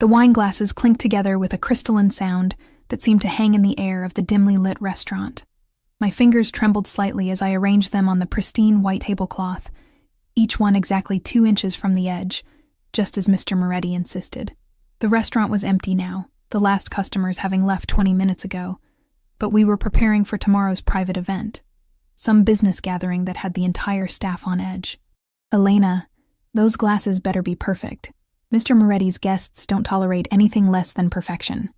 The wine glasses clinked together with a crystalline sound that seemed to hang in the air of the dimly lit restaurant. My fingers trembled slightly as I arranged them on the pristine white tablecloth, each one exactly 2 inches from the edge, just as Mr. Moretti insisted. The restaurant was empty now, the last customers having left 20 minutes ago, but we were preparing for tomorrow's private event, some business gathering that had the entire staff on edge. Elena, those glasses better be perfect. Mr. Moretti's guests don't tolerate anything less than perfection.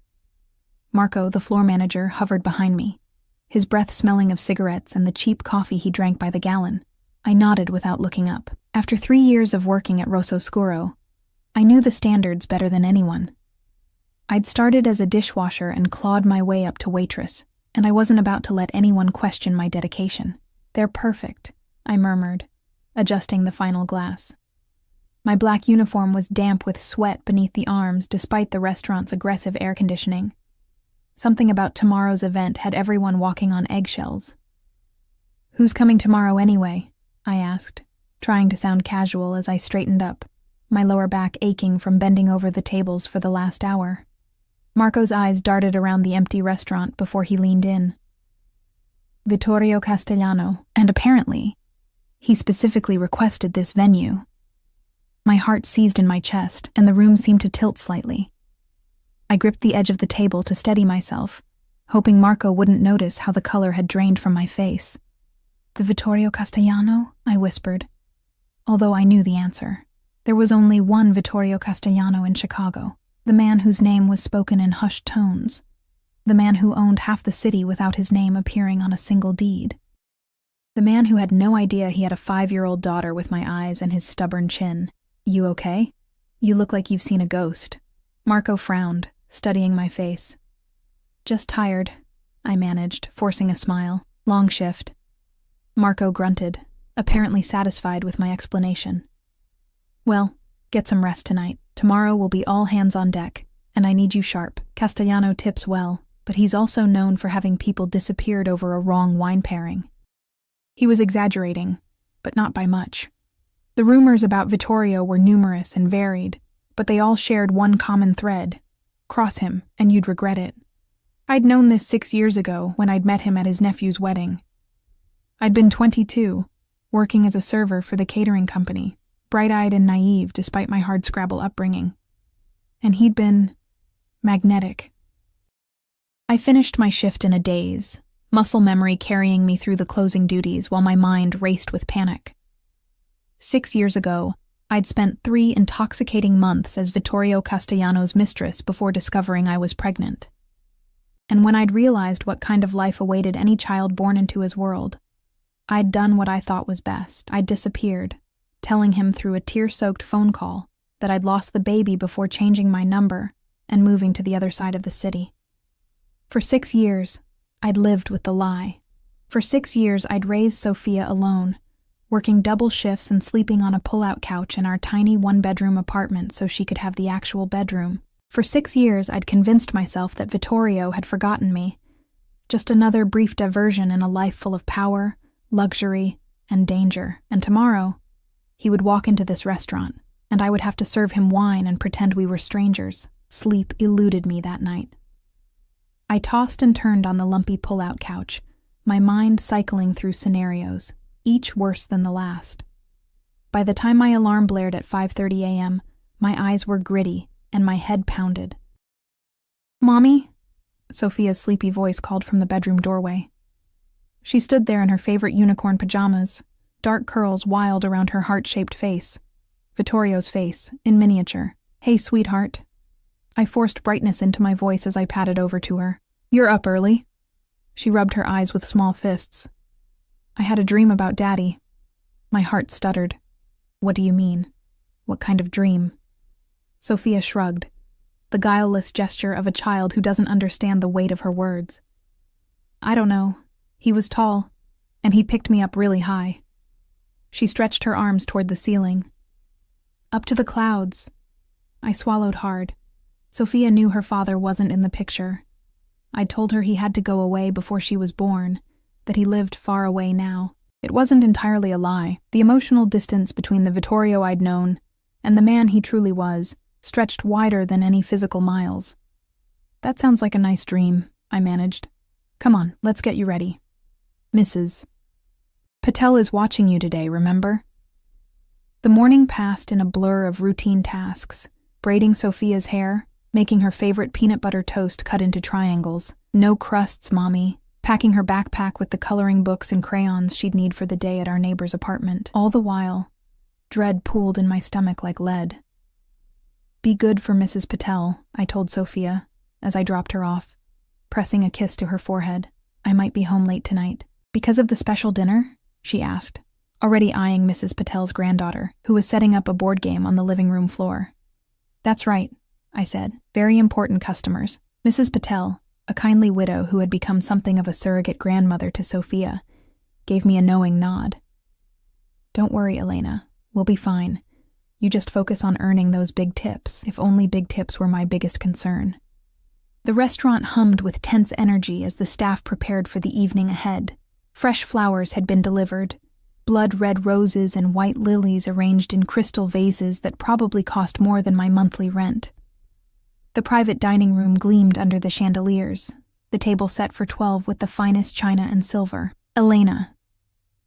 Marco, the floor manager, hovered behind me, his breath smelling of cigarettes and the cheap coffee he drank by the gallon. I nodded without looking up. After 3 years of working at Rosso Scuro, I knew the standards better than anyone. I'd started as a dishwasher and clawed my way up to waitress, and I wasn't about to let anyone question my dedication. "They're perfect," I murmured, adjusting the final glass. My black uniform was damp with sweat beneath the arms despite the restaurant's aggressive air conditioning. Something about tomorrow's event had everyone walking on eggshells. "Who's coming tomorrow anyway?" I asked, trying to sound casual as I straightened up, my lower back aching from bending over the tables for the last hour. Marco's eyes darted around the empty restaurant before he leaned in. "Vittorio Castellano, and apparently, he specifically requested this venue." My heart seized in my chest, and the room seemed to tilt slightly. I gripped the edge of the table to steady myself, hoping Marco wouldn't notice how the color had drained from my face. "The Vittorio Castellano?" I whispered, although I knew the answer. There was only one Vittorio Castellano in Chicago, the man whose name was spoken in hushed tones, the man who owned half the city without his name appearing on a single deed. The man who had no idea he had a 5-year-old daughter with my eyes and his stubborn chin. "You okay? You look like you've seen a ghost." Marco frowned, studying my face. "Just tired," I managed, forcing a smile. "Long shift." Marco grunted, apparently satisfied with my explanation. "Well, get some rest tonight. Tomorrow will be all hands on deck, and I need you sharp. Castellano tips well, but he's also known for having people disappeared over a wrong wine pairing." He was exaggerating, but not by much. The rumors about Vittorio were numerous and varied, but they all shared one common thread: cross him, and you'd regret it. I'd known this 6 years ago when I'd met him at his nephew's wedding. I'd been 22, working as a server for the catering company, bright-eyed and naive despite my hardscrabble upbringing. And he'd been magnetic. I finished my shift in a daze, muscle memory carrying me through the closing duties while my mind raced with panic. 6 years ago, I'd spent 3 intoxicating months as Vittorio Castellano's mistress before discovering I was pregnant. And when I'd realized what kind of life awaited any child born into his world, I'd done what I thought was best. I'd disappeared, telling him through a tear-soaked phone call that I'd lost the baby before changing my number and moving to the other side of the city. For 6 years, I'd lived with the lie. For 6 years, I'd raised Sophia alone, working double shifts and sleeping on a pull-out couch in our tiny one-bedroom apartment so she could have the actual bedroom. For 6 years, I'd convinced myself that Vittorio had forgotten me, just another brief diversion in a life full of power, luxury, and danger. And tomorrow, he would walk into this restaurant, and I would have to serve him wine and pretend we were strangers. Sleep eluded me that night. I tossed and turned on the lumpy pull-out couch, my mind cycling through scenarios, each worse than the last. By the time my alarm blared at 5:30 a.m., my eyes were gritty and my head pounded. "Mommy?" Sophia's sleepy voice called from the bedroom doorway. She stood there in her favorite unicorn pajamas, dark curls wild around her heart-shaped face. Vittorio's face, in miniature. "Hey, sweetheart." I forced brightness into my voice as I padded over to her. "You're up early." She rubbed her eyes with small fists. "I had a dream about Daddy." My heart stuttered. "What do you mean? What kind of dream?" Sophia shrugged, the guileless gesture of a child who doesn't understand the weight of her words. "I don't know. He was tall, and he picked me up really high." She stretched her arms toward the ceiling. "Up to the clouds." I swallowed hard. Sophia knew her father wasn't in the picture. I'd told her he had to go away before she was born, that he lived far away now. It wasn't entirely a lie. The emotional distance between the Vittorio I'd known and the man he truly was stretched wider than any physical miles. "That sounds like a nice dream," I managed. "Come on, let's get you ready. Mrs. Patel is watching you today, remember?" The morning passed in a blur of routine tasks, braiding Sophia's hair, making her favorite peanut butter toast cut into triangles, no crusts, mommy, packing her backpack with the coloring books and crayons she'd need for the day at our neighbor's apartment. All the while, dread pooled in my stomach like lead. "Be good for Mrs. Patel," I told Sophia, as I dropped her off, pressing a kiss to her forehead. "I might be home late tonight." "Because of the special dinner?" she asked, already eyeing Mrs. Patel's granddaughter, who was setting up a board game on the living room floor. "That's right," I said. "Very important customers." Mrs. Patel, a kindly widow who had become something of a surrogate grandmother to Sophia, gave me a knowing nod. "Don't worry, Elena. We'll be fine. You just focus on earning those big tips, if only big tips were my biggest concern." The restaurant hummed with tense energy as the staff prepared for the evening ahead. Fresh flowers had been delivered, blood-red roses and white lilies arranged in crystal vases that probably cost more than my monthly rent. The private dining room gleamed under the chandeliers, the table set for 12 with the finest china and silver. "Elena."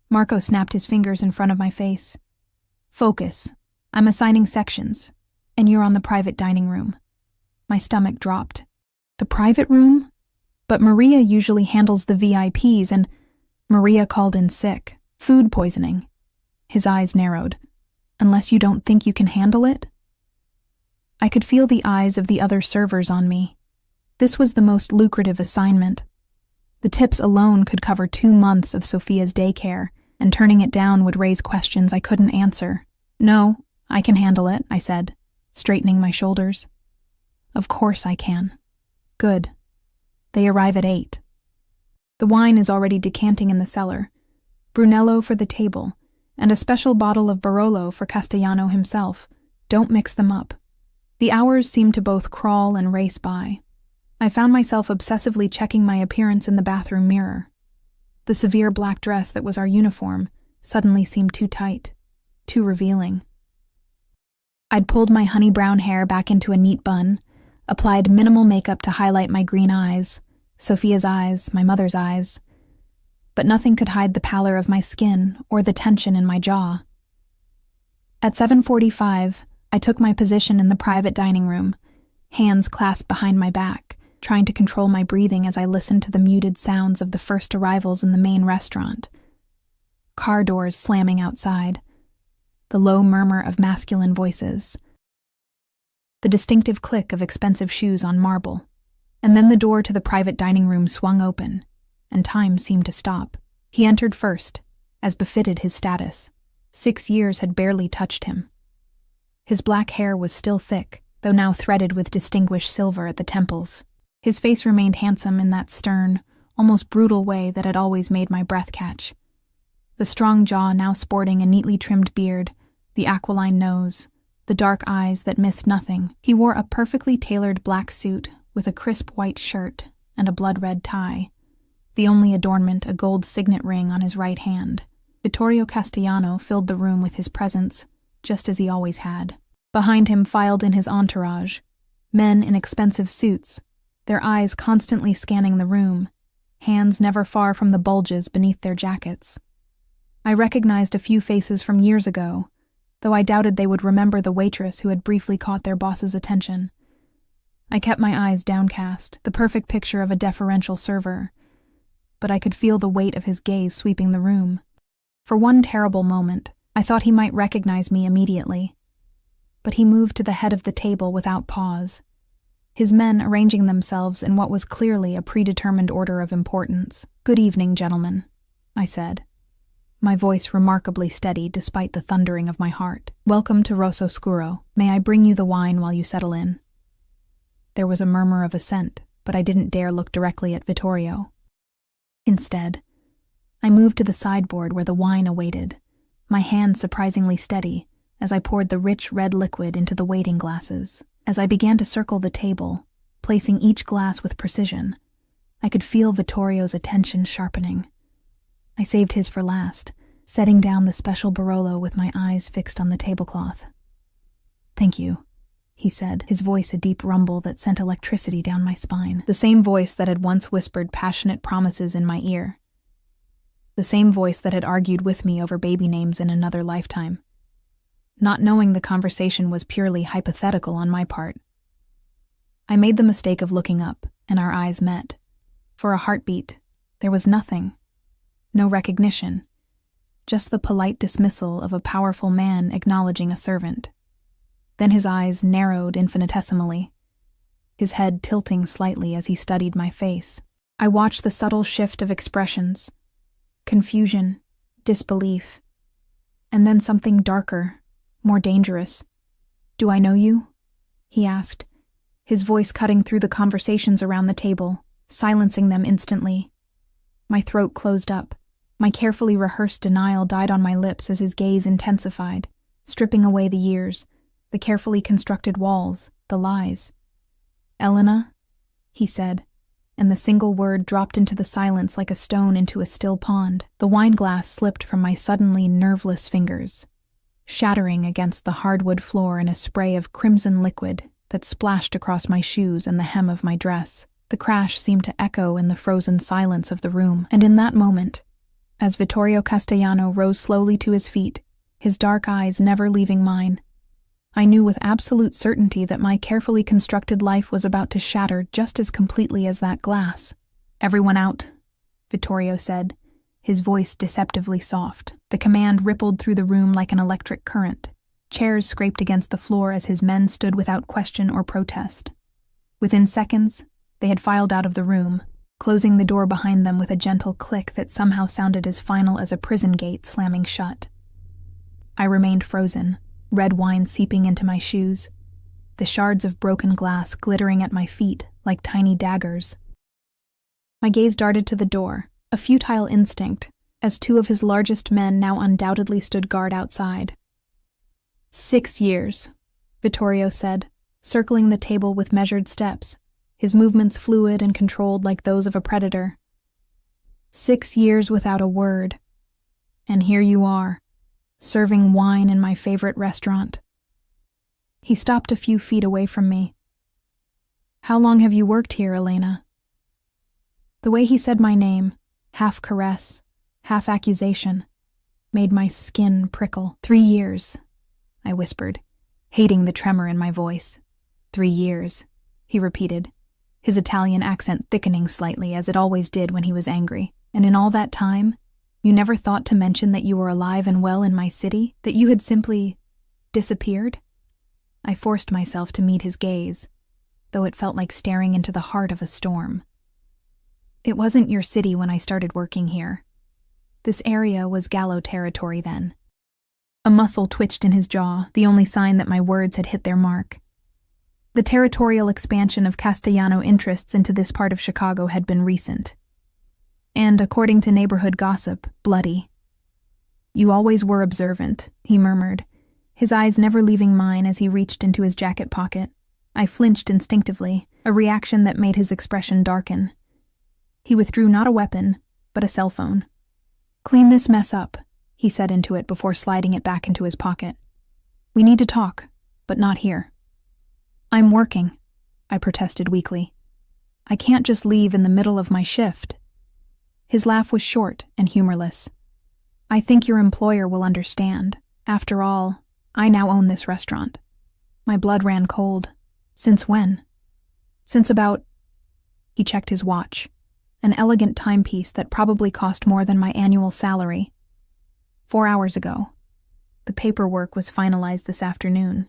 Marco snapped his fingers in front of my face. "Focus. I'm assigning sections, and you're on the private dining room." My stomach dropped. "The private room? But Maria usually handles the VIPs, and Maria called in sick. Food poisoning." His eyes narrowed. "Unless you don't think you can handle it?" I could feel the eyes of the other servers on me. This was the most lucrative assignment. The tips alone could cover 2 months of Sophia's daycare, and turning it down would raise questions I couldn't answer. "No, I can handle it," I said, straightening my shoulders. "Of course I can." "Good. They arrive at 8. The wine is already decanting in the cellar. Brunello for the table, and a special bottle of Barolo for Castellano himself. Don't mix them up." The hours seemed to both crawl and race by. I found myself obsessively checking my appearance in the bathroom mirror. The severe black dress that was our uniform suddenly seemed too tight, too revealing. I'd pulled my honey brown hair back into a neat bun, applied minimal makeup to highlight my green eyes, Sophia's eyes, my mother's eyes, but nothing could hide the pallor of my skin or the tension in my jaw. At 7:45, I took my position in the private dining room, hands clasped behind my back, trying to control my breathing as I listened to the muted sounds of the first arrivals in the main restaurant. Car doors slamming outside, the low murmur of masculine voices, the distinctive click of expensive shoes on marble, and then the door to the private dining room swung open, and time seemed to stop. He entered first, as befitted his status. 6 years had barely touched him. His black hair was still thick, though now threaded with distinguished silver at the temples. His face remained handsome in that stern, almost brutal way that had always made my breath catch. The strong jaw now sporting a neatly trimmed beard, the aquiline nose, the dark eyes that missed nothing. He wore a perfectly tailored black suit with a crisp white shirt and a blood-red tie, the only adornment a gold signet ring on his right hand. Vittorio Castellano filled the room with his presence, just as he always had. Behind him filed in his entourage, men in expensive suits, their eyes constantly scanning the room, hands never far from the bulges beneath their jackets. I recognized a few faces from years ago, though I doubted they would remember the waitress who had briefly caught their boss's attention. I kept my eyes downcast, the perfect picture of a deferential server, but I could feel the weight of his gaze sweeping the room. For one terrible moment, I thought he might recognize me immediately. But he moved to the head of the table without pause, his men arranging themselves in what was clearly a predetermined order of importance. "Good evening, gentlemen," I said, my voice remarkably steady despite the thundering of my heart. "Welcome to Rosso Scuro. May I bring you the wine while you settle in?" There was a murmur of assent, but I didn't dare look directly at Vittorio. Instead, I moved to the sideboard where the wine awaited, my hand surprisingly steady as I poured the rich red liquid into the waiting glasses. As I began to circle the table, placing each glass with precision, I could feel Vittorio's attention sharpening. I saved his for last, setting down the special Barolo with my eyes fixed on the tablecloth. "Thank you," he said, his voice a deep rumble that sent electricity down my spine. The same voice that had once whispered passionate promises in my ear. The same voice that had argued with me over baby names in another lifetime. Not knowing the conversation was purely hypothetical on my part. I made the mistake of looking up, and our eyes met. For a heartbeat, there was nothing. No recognition. Just the polite dismissal of a powerful man acknowledging a servant. Then his eyes narrowed infinitesimally, his head tilting slightly as he studied my face. I watched the subtle shift of expressions. Confusion, disbelief, and then something darker, more dangerous. "Do I know you?" he asked, his voice cutting through the conversations around the table, silencing them instantly. My throat closed up. My carefully rehearsed denial died on my lips as his gaze intensified, stripping away the years, the carefully constructed walls, the lies. "Elena?" he said, and the single word dropped into the silence like a stone into a still pond. The wine glass slipped from my suddenly nerveless fingers, shattering against the hardwood floor in a spray of crimson liquid that splashed across my shoes and the hem of my dress. The crash seemed to echo in the frozen silence of the room, and in that moment, as Vittorio Castellano rose slowly to his feet, his dark eyes never leaving mine, I knew with absolute certainty that my carefully constructed life was about to shatter just as completely as that glass. "Everyone out," Vittorio said, his voice deceptively soft. The command rippled through the room like an electric current. Chairs scraped against the floor as his men stood without question or protest. Within seconds, they had filed out of the room, closing the door behind them with a gentle click that somehow sounded as final as a prison gate slamming shut. I remained frozen, red wine seeping into my shoes, the shards of broken glass glittering at my feet like tiny daggers. My gaze darted to the door, a futile instinct, as two of his largest men now undoubtedly stood guard outside. 6 years, Vittorio said, circling the table with measured steps, his movements fluid and controlled like those of a predator. 6 years without a word. And here you are, serving wine in my favorite restaurant. He stopped a few feet away from me. "How long have you worked here, Elena?" The way he said my name, half caress, half accusation, made my skin prickle. 3 years, I whispered, hating the tremor in my voice. 3 years, he repeated, his Italian accent thickening slightly as it always did when he was angry. "And in all that time, you never thought to mention that you were alive and well in my city? That you had simply disappeared?" I forced myself to meet his gaze, though it felt like staring into the heart of a storm. "It wasn't your city when I started working here. This area was Gallo territory then." A muscle twitched in his jaw, the only sign that my words had hit their mark. The territorial expansion of Castellano interests into this part of Chicago had been recent. And, according to neighborhood gossip, bloody. "You always were observant," he murmured, his eyes never leaving mine as he reached into his jacket pocket. I flinched instinctively, a reaction that made his expression darken. He withdrew not a weapon, but a cell phone. "Clean this mess up," he said into it before sliding it back into his pocket. "We need to talk, but not here." "I'm working," I protested weakly. "I can't just leave in the middle of my shift." His laugh was short and humorless. "I think your employer will understand. After all, I now own this restaurant." My blood ran cold. "Since when?" "Since about—" He checked his watch, an elegant timepiece that probably cost more than my annual salary. 4 hours ago. The paperwork was finalized this afternoon.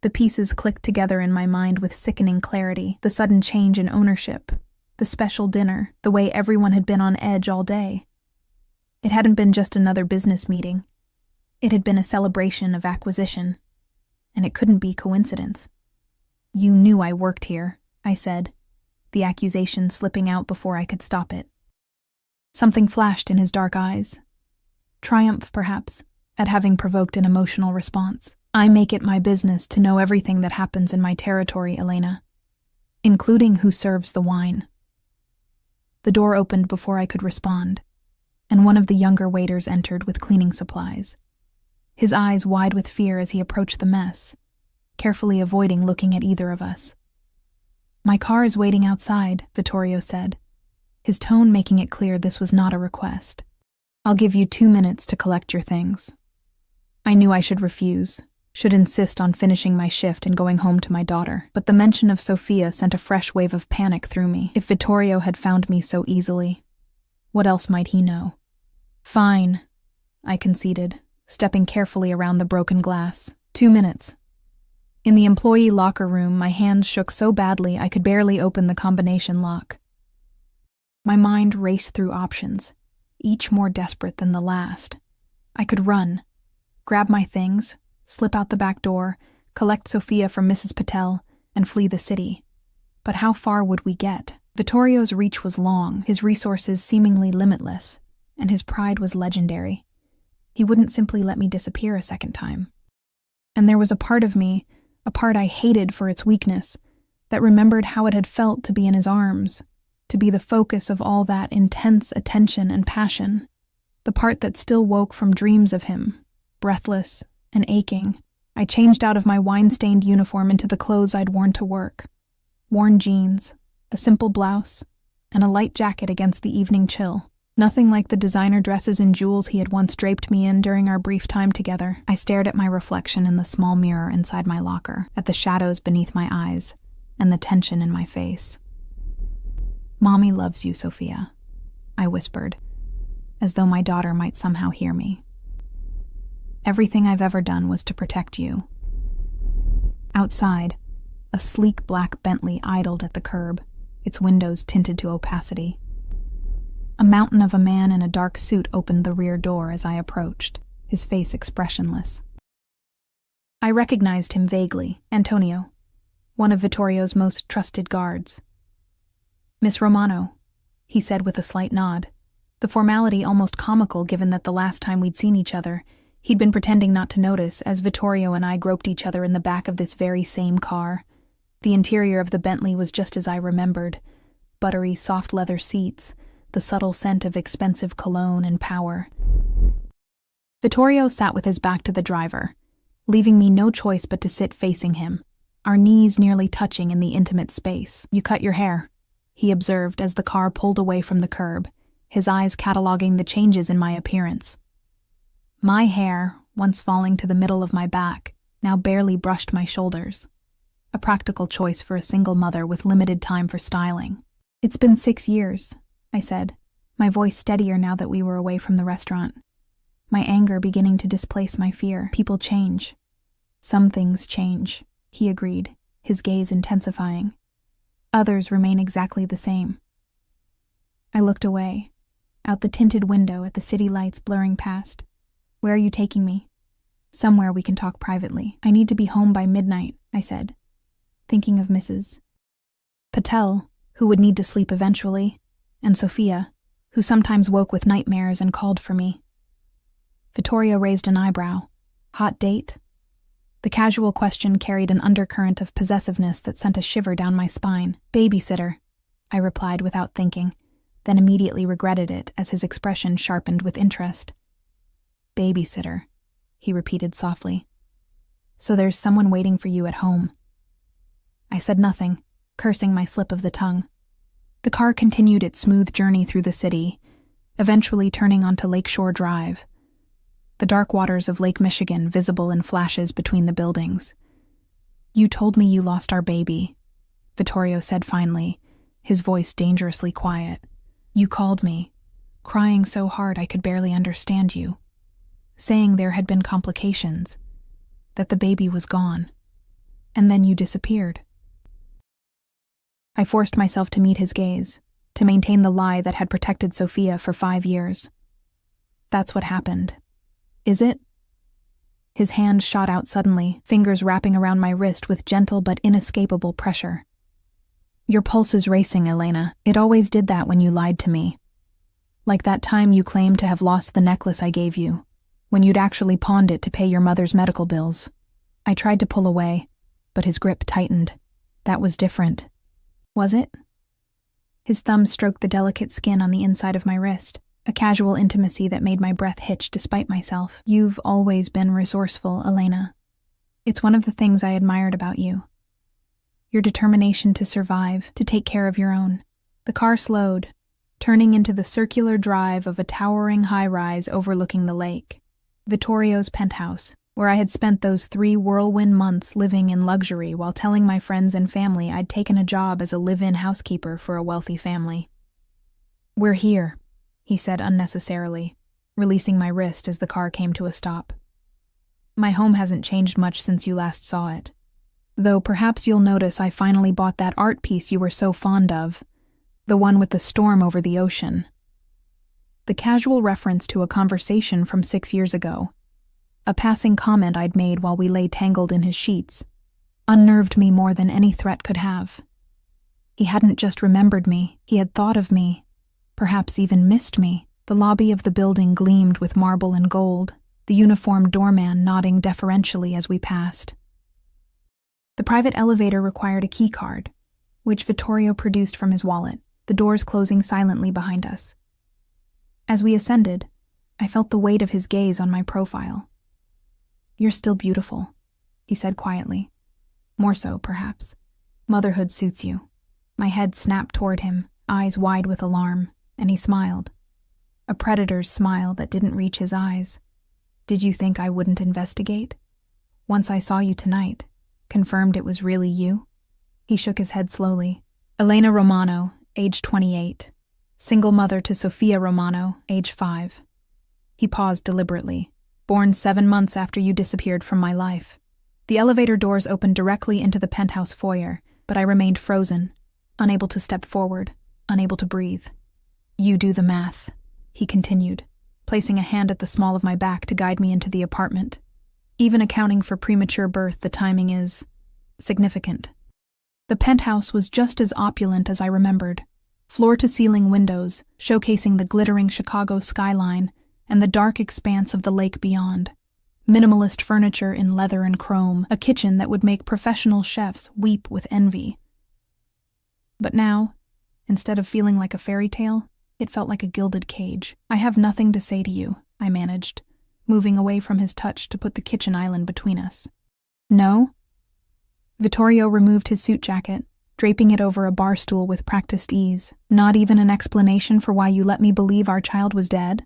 The pieces clicked together in my mind with sickening clarity, the sudden change in ownership, the special dinner, the way everyone had been on edge all day. It hadn't been just another business meeting. It had been a celebration of acquisition, and it couldn't be coincidence. "You knew I worked here," I said, the accusation slipping out before I could stop it. Something flashed in his dark eyes. Triumph, perhaps, at having provoked an emotional response. "I make it my business to know everything that happens in my territory, Elena, including who serves the wine." The door opened before I could respond, and one of the younger waiters entered with cleaning supplies, his eyes wide with fear as he approached the mess. carefully avoiding looking at either of us. "My car is waiting outside," Vittorio said, his tone making it clear this was not a request. "I'll give you 2 minutes to collect your things." I knew I should refuse, should insist on finishing my shift and going home to my daughter, but the mention of Sofia sent a fresh wave of panic through me. If Vittorio had found me so easily, what else might he know? "Fine," I conceded, stepping carefully around the broken glass. 2 minutes. In the employee locker room, my hands shook so badly I could barely open the combination lock. My mind raced through options, each more desperate than the last. I could run, grab my things, slip out the back door, collect Sofia from Mrs. Patel, and flee the city. But how far would we get? Vittorio's reach was long, his resources seemingly limitless, and his pride was legendary. He wouldn't simply let me disappear a second time. And there was a part of me, a part I hated for its weakness, that remembered how it had felt to be in his arms, to be the focus of all that intense attention and passion, the part that still woke from dreams of him, breathless and aching. I changed out of my wine-stained uniform into the clothes I'd worn to work. Worn jeans, a simple blouse, and a light jacket against the evening chill. Nothing like the designer dresses and jewels he had once draped me in during our brief time together. I stared at my reflection in the small mirror inside my locker, at the shadows beneath my eyes, and the tension in my face. "Mommy loves you, Sofia," I whispered, as though my daughter might somehow hear me. "Everything I've ever done was to protect you." Outside, a sleek black Bentley idled at the curb, its windows tinted to opacity. A mountain of a man in a dark suit opened the rear door as I approached, his face expressionless. I recognized him vaguely, Antonio, one of Vittorio's most trusted guards. "Miss Romano," he said with a slight nod, the formality almost comical given that the last time we'd seen each other, he'd been pretending not to notice as Vittorio and I groped each other in the back of this very same car. The interior of the Bentley was just as I remembered, buttery, soft leather seats, the subtle scent of expensive cologne and power. Vittorio sat with his back to the driver, leaving me no choice but to sit facing him, our knees nearly touching in the intimate space. "You cut your hair," he observed as the car pulled away from the curb, his eyes cataloging the changes in my appearance. My hair, once falling to the middle of my back, now barely brushed my shoulders. A practical choice for a single mother with limited time for styling. "It's been 6 years," I said, my voice steadier now that we were away from the restaurant. My anger beginning to displace my fear. "People change. Some things change," he agreed, his gaze intensifying. "Others remain exactly the same." I looked away, out the tinted window at the city lights blurring past. "Where are you taking me?" "Somewhere we can talk privately." "I need to be home by midnight," I said, thinking of Mrs. Patel, who would need to sleep eventually, and Sofia, who sometimes woke with nightmares and called for me. Vittorio raised an eyebrow. "Hot date?" The casual question carried an undercurrent of possessiveness that sent a shiver down my spine. "Babysitter," I replied without thinking, then immediately regretted it as his expression sharpened with interest. "Babysitter," he repeated softly. "So there's someone waiting for you at home." I said nothing, cursing my slip of the tongue. The car continued its smooth journey through the city, eventually turning onto Lakeshore Drive, the dark waters of Lake Michigan visible in flashes between the buildings. "You told me you lost our baby," Vittorio said finally, his voice dangerously quiet. "You called me, crying so hard I could barely understand you, saying there had been complications, that the baby was gone, and then you disappeared." I forced myself to meet his gaze, to maintain the lie that had protected Sofia for 5 years. "That's what happened. Is it?" His hand shot out suddenly, fingers wrapping around my wrist with gentle but inescapable pressure. "Your pulse is racing, Elena. It always did that when you lied to me. Like that time you claimed to have lost the necklace I gave you, when you'd actually pawned it to pay your mother's medical bills." I tried to pull away, but his grip tightened. "That was different." "Was it?" His thumb stroked the delicate skin on the inside of my wrist, a casual intimacy that made my breath hitch despite myself. "You've always been resourceful, Elena. It's one of the things I admired about you. Your determination to survive, to take care of your own. The car slowed, turning into the circular drive of a towering high-rise overlooking the lake. Vittorio's penthouse, where I had spent those 3 whirlwind months living in luxury while telling my friends and family I'd taken a job as a live-in housekeeper for a wealthy family. "We're here," he said unnecessarily, releasing my wrist as the car came to a stop. "My home hasn't changed much since you last saw it. Though perhaps you'll notice I finally bought that art piece you were so fond of, the one with the storm over the ocean." The casual reference to a conversation from 6 years ago, a passing comment I'd made while we lay tangled in his sheets, unnerved me more than any threat could have. He hadn't just remembered me, he had thought of me, perhaps even missed me. The lobby of the building gleamed with marble and gold, the uniformed doorman nodding deferentially as we passed. The private elevator required a key card, which Vittorio produced from his wallet, the doors closing silently behind us. As we ascended, I felt the weight of his gaze on my profile. "You're still beautiful," he said quietly. "More so, perhaps. Motherhood suits you." My head snapped toward him, eyes wide with alarm, and he smiled. A predator's smile that didn't reach his eyes. "Did you think I wouldn't investigate? Once I saw you tonight, confirmed it was really you?" He shook his head slowly. "Elena Romano, age 28. Single mother to Sofia Romano, age 5. He paused deliberately. "Born 7 months after you disappeared from my life." The elevator doors opened directly into the penthouse foyer, but I remained frozen, unable to step forward, unable to breathe. "You do the math," he continued, placing a hand at the small of my back to guide me into the apartment. "Even accounting for premature birth, the timing is significant." The penthouse was just as opulent as I remembered. Floor-to-ceiling windows, showcasing the glittering Chicago skyline and the dark expanse of the lake beyond. Minimalist furniture in leather and chrome, a kitchen that would make professional chefs weep with envy. But now, instead of feeling like a fairy tale, it felt like a gilded cage. "I have nothing to say to you," I managed, moving away from his touch to put the kitchen island between us. "No?" Vittorio removed his suit jacket, draping it over a bar stool with practiced ease. "Not even an explanation for why you let me believe our child was dead?"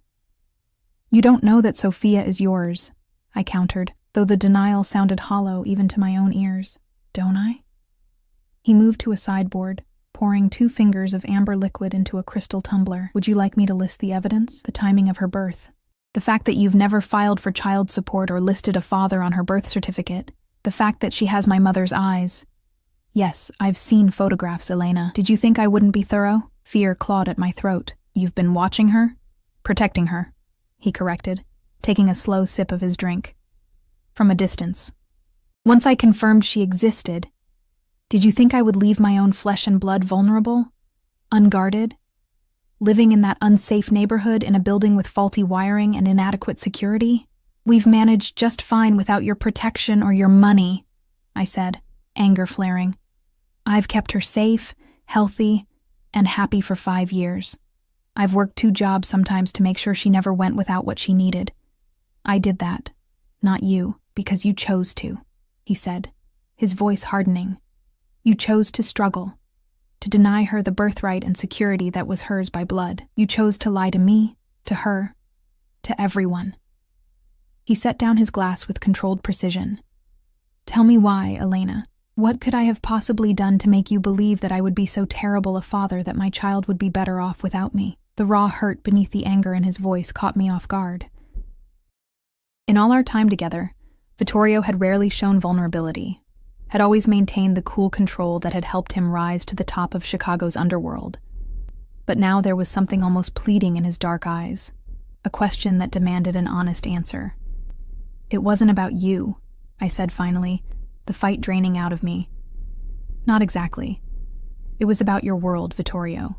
"You don't know that Sophia is yours," I countered, though the denial sounded hollow even to my own ears. "Don't I?" He moved to a sideboard, pouring 2 fingers of amber liquid into a crystal tumbler. "Would you like me to list the evidence? The timing of her birth. The fact that you've never filed for child support or listed a father on her birth certificate. The fact that she has my mother's eyes. Yes, I've seen photographs, Elena. Did you think I wouldn't be thorough?" Fear clawed at my throat. "You've been watching her?" "Protecting her," he corrected, taking a slow sip of his drink. "From a distance. Once I confirmed she existed, did you think I would leave my own flesh and blood vulnerable? Unguarded? Living in that unsafe neighborhood in a building with faulty wiring and inadequate security? We've managed just fine without your protection or your money," I said, anger flaring. "I've kept her safe, healthy, and happy for 5 years. I've worked 2 jobs sometimes to make sure she never went without what she needed. I did that, not you, because you chose to," he said, his voice hardening. "You chose to struggle, to deny her the birthright and security that was hers by blood. You chose to lie to me, to her, to everyone." He set down his glass with controlled precision. "Tell me why, Elena. What could I have possibly done to make you believe that I would be so terrible a father that my child would be better off without me?" The raw hurt beneath the anger in his voice caught me off guard. In all our time together, Vittorio had rarely shown vulnerability, had always maintained the cool control that had helped him rise to the top of Chicago's underworld. But now there was something almost pleading in his dark eyes, a question that demanded an honest answer. "It wasn't about you," I said finally, the fight draining out of me. "Not exactly. It was about your world, Vittorio.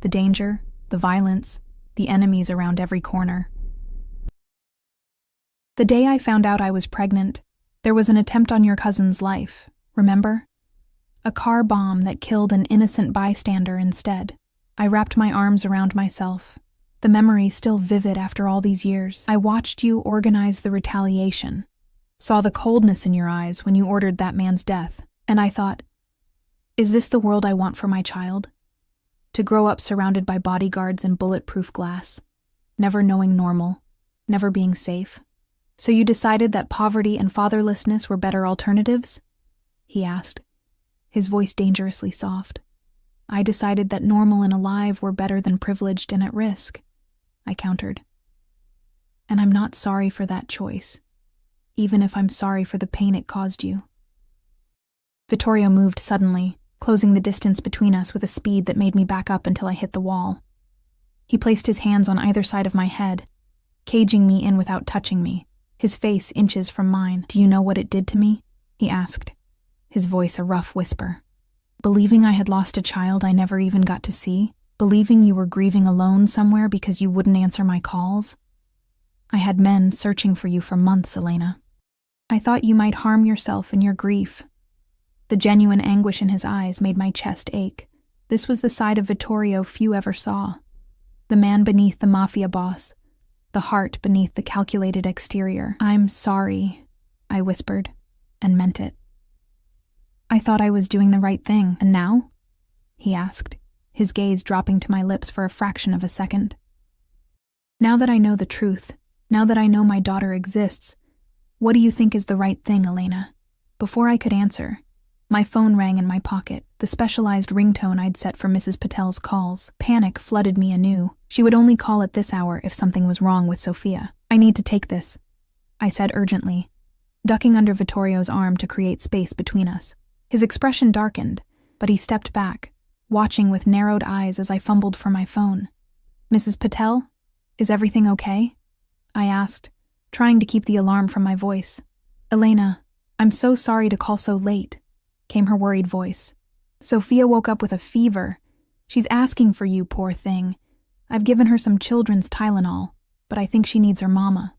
The danger, the violence, the enemies around every corner. The day I found out I was pregnant, there was an attempt on your cousin's life, remember? A car bomb that killed an innocent bystander instead. I wrapped my arms around myself, the memory still vivid after all these years. I watched you organize the retaliation, Saw the coldness in your eyes when you ordered that man's death, and I thought, is this the world I want for my child? To grow up surrounded by bodyguards and bulletproof glass, never knowing normal, never being safe. So you decided that poverty and fatherlessness were better alternatives? He asked, his voice dangerously soft. I decided that normal and alive were better than privileged and at risk, I countered. And I'm not sorry for that choice, even if I'm sorry for the pain it caused you. Vittorio moved suddenly, closing the distance between us with a speed that made me back up until I hit the wall. He placed his hands on either side of my head, caging me in without touching me, his face inches from mine. Do you know what it did to me? He asked, his voice a rough whisper. Believing I had lost a child I never even got to see? Believing you were grieving alone somewhere because you wouldn't answer my calls? I had men searching for you for months, Elena. I thought you might harm yourself in your grief. The genuine anguish in his eyes made my chest ache. This was the side of Vittorio few ever saw. The man beneath the Mafia boss, the heart beneath the calculated exterior. I'm sorry, I whispered, and meant it. I thought I was doing the right thing, and now? He asked, his gaze dropping to my lips for a fraction of a second. Now that I know the truth, now that I know my daughter exists, what do you think is the right thing, Elena? Before I could answer, my phone rang in my pocket, the specialized ringtone I'd set for Mrs. Patel's calls. Panic flooded me anew. She would only call at this hour if something was wrong with Sophia. I need to take this, I said urgently, ducking under Vittorio's arm to create space between us. His expression darkened, but he stepped back, watching with narrowed eyes as I fumbled for my phone. Mrs. Patel, is everything okay? I asked, trying to keep the alarm from my voice. Elena, I'm so sorry to call so late, came her worried voice. Sophia woke up with a fever. She's asking for you, poor thing. I've given her some children's Tylenol, but I think she needs her mama.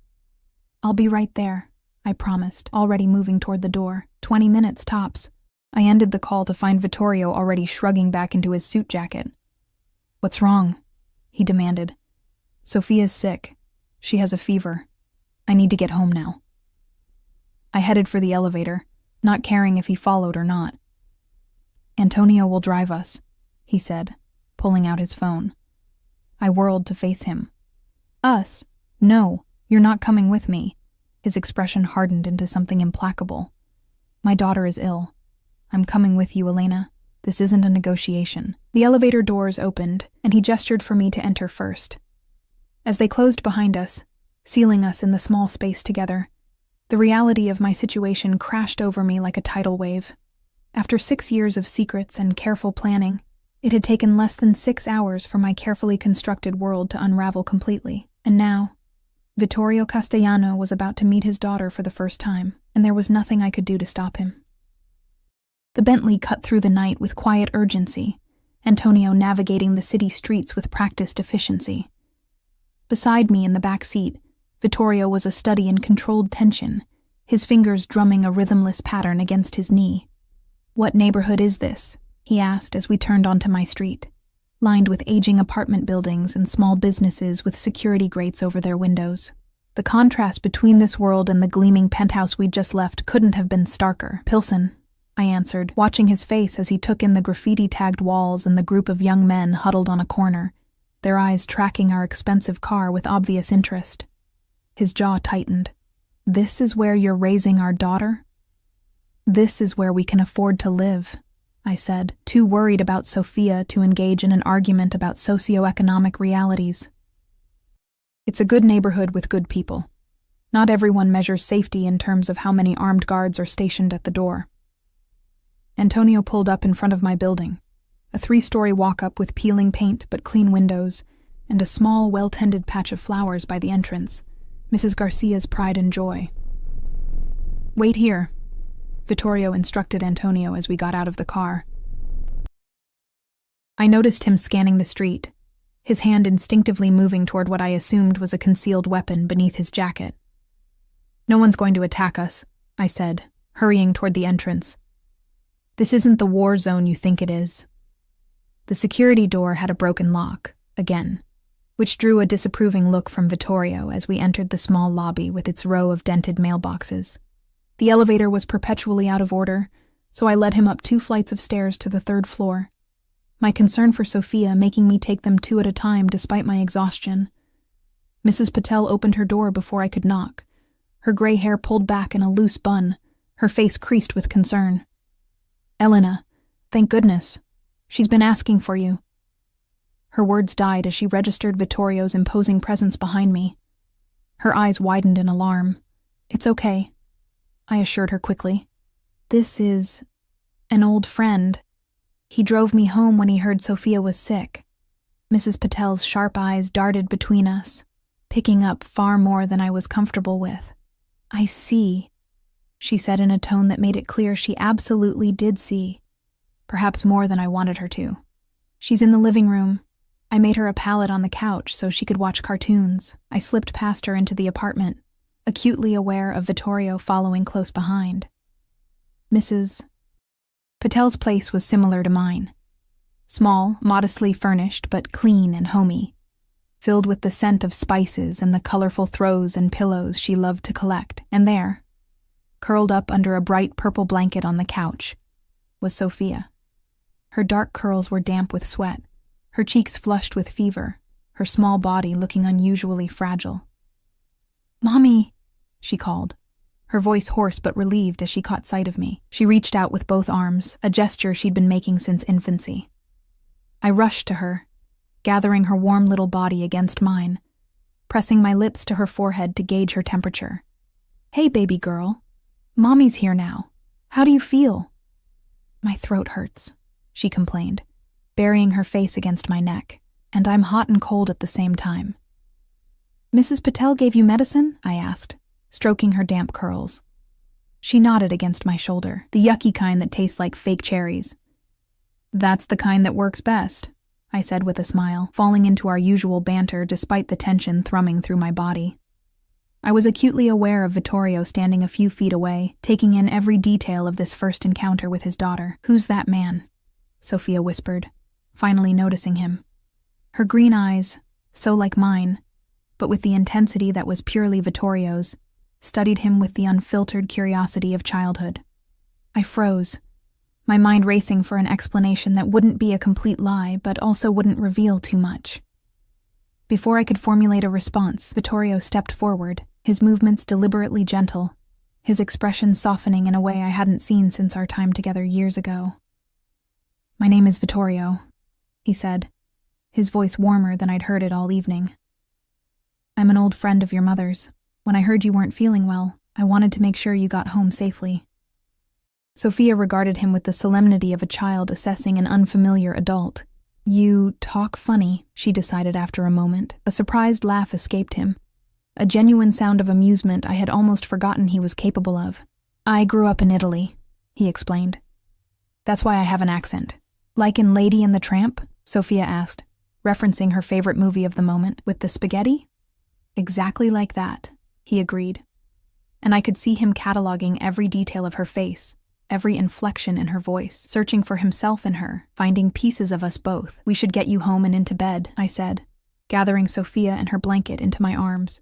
I'll be right there, I promised, already moving toward the door. 20 minutes tops. I ended the call to find Vittorio already shrugging back into his suit jacket. What's wrong? He demanded. Sophia's sick. She has a fever. I need to get home now. I headed for the elevator, not caring if he followed or not. Antonio will drive us, he said, pulling out his phone. I whirled to face him. Us? No, you're not coming with me. His expression hardened into something implacable. My daughter is ill. I'm coming with you, Elena. This isn't a negotiation. The elevator doors opened, and he gestured for me to enter first. As they closed behind us, sealing us in the small space together, the reality of my situation crashed over me like a tidal wave. After 6 years of secrets and careful planning, it had taken less than 6 hours for my carefully constructed world to unravel completely. And now, Vittorio Castellano was about to meet his daughter for the first time, and there was nothing I could do to stop him. The Bentley cut through the night with quiet urgency, Antonio navigating the city streets with practiced efficiency. Beside me in the back seat, Vittorio was a study in controlled tension, his fingers drumming a rhythmless pattern against his knee. What neighborhood is this? He asked as we turned onto my street, lined with aging apartment buildings and small businesses with security grates over their windows. The contrast between this world and the gleaming penthouse we'd just left couldn't have been starker. Pilsen, I answered, watching his face as he took in the graffiti-tagged walls and the group of young men huddled on a corner, their eyes tracking our expensive car with obvious interest. His jaw tightened. This is where you're raising our daughter? This is where we can afford to live, I said, too worried about Sophia to engage in an argument about socioeconomic realities. It's a good neighborhood with good people. Not everyone measures safety in terms of how many armed guards are stationed at the door. Antonio pulled up in front of my building, a 3-story walk-up with peeling paint but clean windows, and a small, well-tended patch of flowers by the entrance, Mrs. Garcia's pride and joy. Wait here, Vittorio instructed Antonio as we got out of the car. I noticed him scanning the street, his hand instinctively moving toward what I assumed was a concealed weapon beneath his jacket. No one's going to attack us, I said, hurrying toward the entrance. This isn't the war zone you think it is. The security door had a broken lock, again, which drew a disapproving look from Vittorio as we entered the small lobby with its row of dented mailboxes. The elevator was perpetually out of order, so I led him up 2 flights of stairs to the 3rd floor, my concern for Sophia making me take them 2 at a time despite my exhaustion. Mrs. Patel opened her door before I could knock, her gray hair pulled back in a loose bun, her face creased with concern. "Elena, thank goodness. She's been asking for you." Her words died as she registered Vittorio's imposing presence behind me. Her eyes widened in alarm. "It's okay," I assured her quickly. "This is an old friend. He drove me home when he heard Sophia was sick." Mrs. Patel's sharp eyes darted between us, picking up far more than I was comfortable with. "I see," she said in a tone that made it clear she absolutely did see, perhaps more than I wanted her to. "She's in the living room. I made her a pallet on the couch so she could watch cartoons." I slipped past her into the apartment, acutely aware of Vittorio following close behind. Mrs. Patel's place was similar to mine. Small, modestly furnished, but clean and homey, filled with the scent of spices and the colorful throws and pillows she loved to collect. And there, curled up under a bright purple blanket on the couch, was Sophia. Her dark curls were damp with sweat, her cheeks flushed with fever, her small body looking unusually fragile. "Mommy," she called, her voice hoarse but relieved as she caught sight of me. She reached out with both arms, a gesture she'd been making since infancy. I rushed to her, gathering her warm little body against mine, pressing my lips to her forehead to gauge her temperature. "Hey, baby girl. Mommy's here now. How do you feel?" "My throat hurts," she complained, burying her face against my neck, "and I'm hot and cold at the same time." "Mrs. Patel gave you medicine?" I asked, stroking her damp curls. She nodded against my shoulder, "The yucky kind that tastes like fake cherries." "That's the kind that works best," I said with a smile, falling into our usual banter despite the tension thrumming through my body. I was acutely aware of Vittorio standing a few feet away, taking in every detail of this first encounter with his daughter. "Who's that man?" Sophia whispered, finally noticing him. Her green eyes, so like mine, but with the intensity that was purely Vittorio's, studied him with the unfiltered curiosity of childhood. I froze, my mind racing for an explanation that wouldn't be a complete lie, but also wouldn't reveal too much. Before I could formulate a response, Vittorio stepped forward, his movements deliberately gentle, his expression softening in a way I hadn't seen since our time together years ago. "My name is Vittorio," he said, his voice warmer than I'd heard it all evening. "I'm an old friend of your mother's. When I heard you weren't feeling well, I wanted to make sure you got home safely." Sophia regarded him with the solemnity of a child assessing an unfamiliar adult. "You talk funny," she decided after a moment. A surprised laugh escaped him, a genuine sound of amusement I had almost forgotten he was capable of. "I grew up in Italy," he explained. "That's why I have an accent." "Like in Lady and the Tramp?" Sophia asked, referencing her favorite movie of the moment, "with the spaghetti?" "Exactly like that," he agreed. And I could see him cataloging every detail of her face, every inflection in her voice, searching for himself in her, finding pieces of us both. "We should get you home and into bed," I said, gathering Sophia and her blanket into my arms.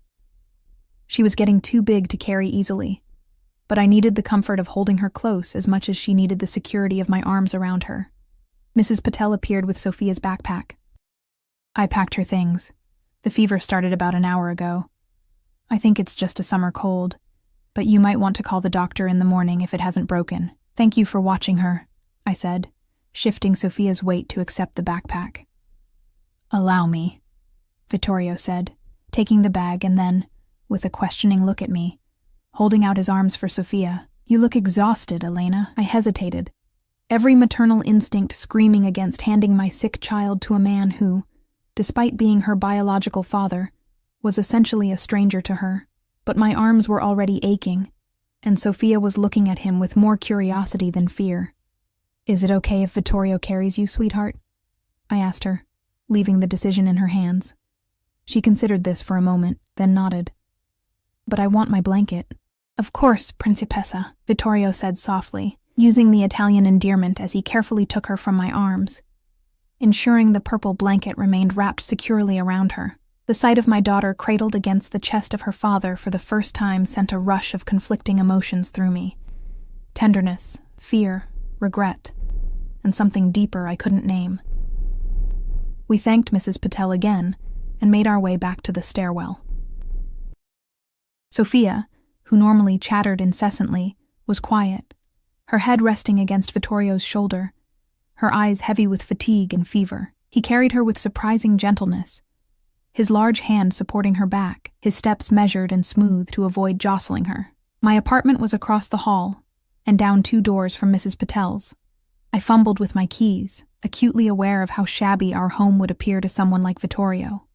She was getting too big to carry easily, but I needed the comfort of holding her close as much as she needed the security of my arms around her. Mrs. Patel appeared with Sophia's backpack. I packed her things. The fever started about an hour ago. I think it's just a summer cold, but you might want to call the doctor in the morning if it hasn't broken. "Thank you for watching her," I said, shifting Sophia's weight to accept the backpack. "Allow me," Vittorio said, taking the bag and then, with a questioning look at me, holding out his arms for Sophia. "You look exhausted, Elena." I hesitated, every maternal instinct screaming against handing my sick child to a man who, despite being her biological father, was essentially a stranger to her. But my arms were already aching, and Sophia was looking at him with more curiosity than fear. "Is it okay if Vittorio carries you, sweetheart?" I asked her, leaving the decision in her hands. She considered this for a moment, then nodded. "But I want my blanket." "Of course, Principessa," Vittorio said softly, using the Italian endearment as he carefully took her from my arms, ensuring the purple blanket remained wrapped securely around her. The sight of my daughter cradled against the chest of her father for the first time sent a rush of conflicting emotions through me. Tenderness, fear, regret, and something deeper I couldn't name. We thanked Mrs. Patel again and made our way back to the stairwell. Sophia, who normally chattered incessantly, was quiet, her head resting against Vittorio's shoulder, her eyes heavy with fatigue and fever. He carried her with surprising gentleness, his large hand supporting her back, his steps measured and smooth to avoid jostling her. My apartment was across the hall, and down 2 doors from Mrs. Patel's. I fumbled with my keys, acutely aware of how shabby our home would appear to someone like Vittorio.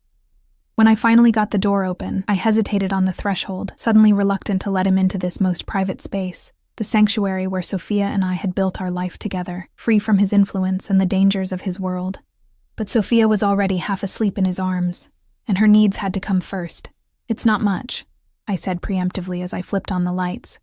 When I finally got the door open, I hesitated on the threshold, suddenly reluctant to let him into this most private space, the sanctuary where Sophia and I had built our life together, free from his influence and the dangers of his world. But Sophia was already half asleep in his arms, and her needs had to come first. "It's not much," I said preemptively as I flipped on the lights,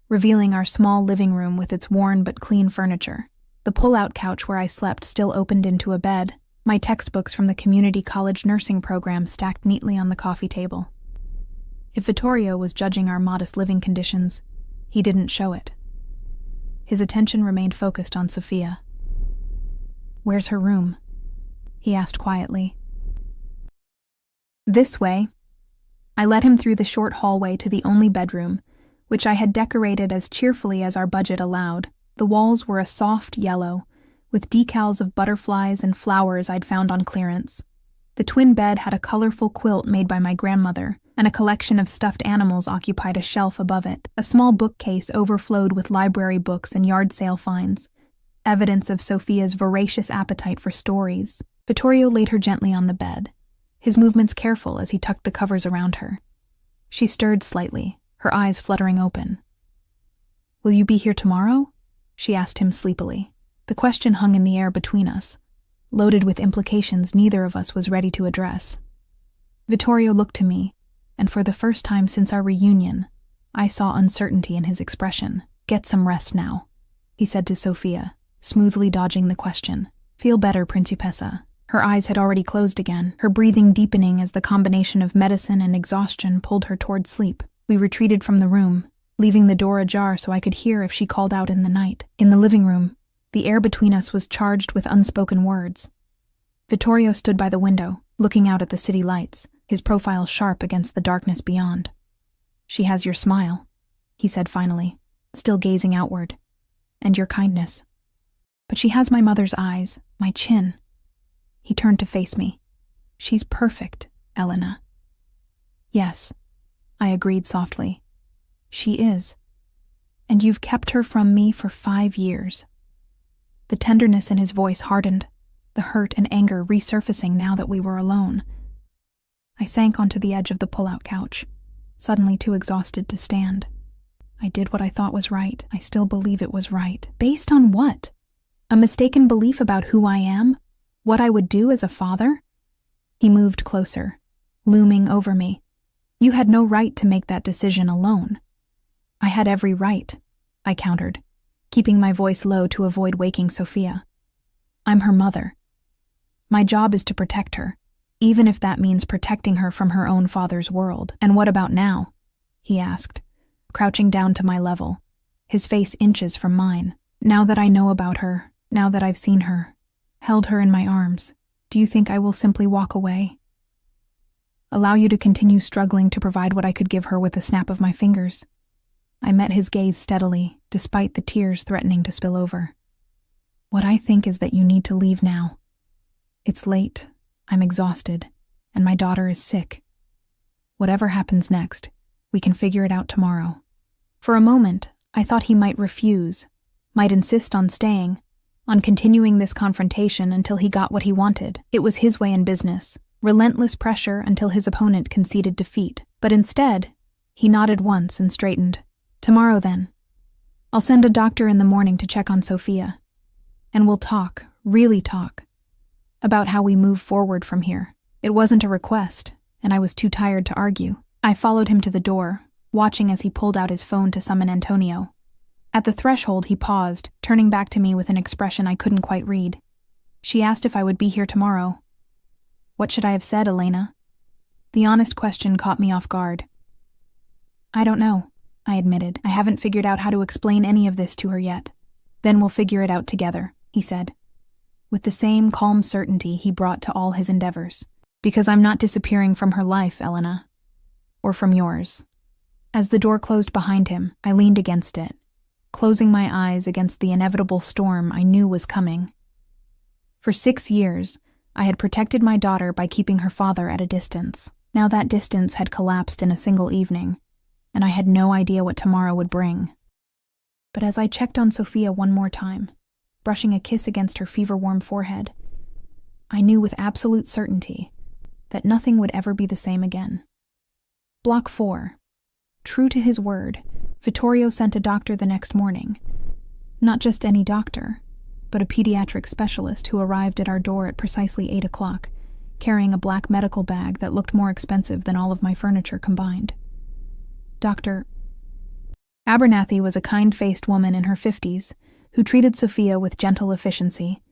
revealing our small living room with its worn but clean furniture. The pull-out couch where I slept still opened into a bed, my textbooks from the community college nursing program stacked neatly on the coffee table. If Vittorio was judging our modest living conditions, he didn't show it. His attention remained focused on Sophia. "Where's her room?" he asked quietly. "This way." I led him through the short hallway to the only bedroom, which I had decorated as cheerfully as our budget allowed. The walls were a soft yellow, with decals of butterflies and flowers I'd found on clearance. The twin bed had a colorful quilt made by my grandmother, and a collection of stuffed animals occupied a shelf above it. A small bookcase overflowed with library books and yard sale finds, evidence of Sophia's voracious appetite for stories. Vittorio laid her gently on the bed, his movements careful as he tucked the covers around her. She stirred slightly, her eyes fluttering open. "Will you be here tomorrow?" she asked him sleepily. The question hung in the air between us, loaded with implications neither of us was ready to address. Vittorio looked to me, and for the first time since our reunion, I saw uncertainty in his expression. "Get some rest now," he said to Sophia, smoothly dodging the question. "Feel better, Principessa." Her eyes had already closed again, her breathing deepening as the combination of medicine and exhaustion pulled her toward sleep. We retreated from the room, leaving the door ajar so I could hear if she called out in the night. In the living room, the air between us was charged with unspoken words. Vittorio stood by the window, looking out at the city lights, his profile sharp against the darkness beyond. "She has your smile," he said finally, still gazing outward, "and your kindness. But she has my mother's eyes, my chin." He turned to face me. "She's perfect, Elena." "Yes," I agreed softly. "She is. And you've kept her from me for 5 years. The tenderness in his voice hardened, the hurt and anger resurfacing now that we were alone. I sank onto the edge of the pull-out couch, suddenly too exhausted to stand. I did what I thought was right. I still believe it was right. Based on what? A mistaken belief about who I am? What I would do as a father? He moved closer, looming over me. "You had no right to make that decision alone." "I had every right," I countered, keeping my voice low to avoid waking Sophia. "I'm her mother. My job is to protect her, even if that means protecting her from her own father's world." "And what about now?" he asked, crouching down to my level, his face inches from mine. "Now that I know about her, now that I've seen her, held her in my arms, do you think I will simply walk away? Allow you to continue struggling to provide what I could give her with a snap of my fingers?" I met his gaze steadily, despite the tears threatening to spill over. "What I think is that you need to leave now. It's late, I'm exhausted, and my daughter is sick. Whatever happens next, we can figure it out tomorrow." For a moment, I thought he might refuse, might insist on staying, on continuing this confrontation until he got what he wanted. It was his way in business, relentless pressure until his opponent conceded defeat. But instead, he nodded once and straightened. "Tomorrow, then. I'll send a doctor in the morning to check on Sophia. And we'll talk, really talk, about how we move forward from here." It wasn't a request, and I was too tired to argue. I followed him to the door, watching as he pulled out his phone to summon Antonio. At the threshold, he paused, turning back to me with an expression I couldn't quite read. "She asked if I would be here tomorrow." "What should I have said, Elena?" The honest question caught me off guard. I don't know, I admitted. I haven't figured out how to explain any of this to her yet. Then we'll figure it out together, he said, with the same calm certainty he brought to all his endeavors. Because I'm not disappearing from her life, Elena. Or from yours. As the door closed behind him, I leaned against it, closing my eyes against the inevitable storm I knew was coming. For 6 years, I had protected my daughter by keeping her father at a distance. Now that distance had collapsed in a single evening, and I had no idea what tomorrow would bring. But as I checked on Sophia one more time, brushing a kiss against her fever-warm forehead, I knew with absolute certainty that nothing would ever be the same again. Block 4. True to his word, Vittorio sent a doctor the next morning. Not just any doctor, but a pediatric specialist who arrived at our door at precisely 8 o'clock, carrying a black medical bag that looked more expensive than all of my furniture combined. Dr. Abernathy was a kind-faced woman in her 50s who treated Sophia with gentle efficiency,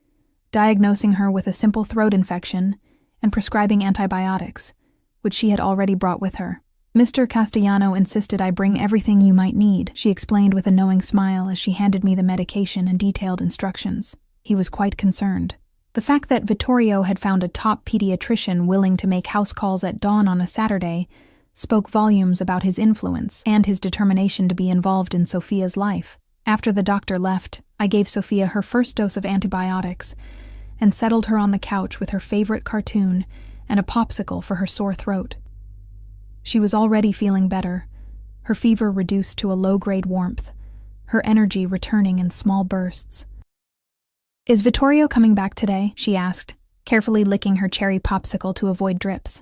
diagnosing her with a simple throat infection and prescribing antibiotics, which she had already brought with her. Mr. Castellano insisted I bring everything you might need, she explained with a knowing smile as she handed me the medication and detailed instructions. He was quite concerned. The fact that Vittorio had found a top pediatrician willing to make house calls at dawn on a Saturday spoke volumes about his influence and his determination to be involved in Sophia's life. After the doctor left, I gave Sophia her first dose of antibiotics and settled her on the couch with her favorite cartoon and a popsicle for her sore throat. She was already feeling better, her fever reduced to a low-grade warmth, her energy returning in small bursts. Is Vittorio coming back today? She asked, carefully licking her cherry popsicle to avoid drips.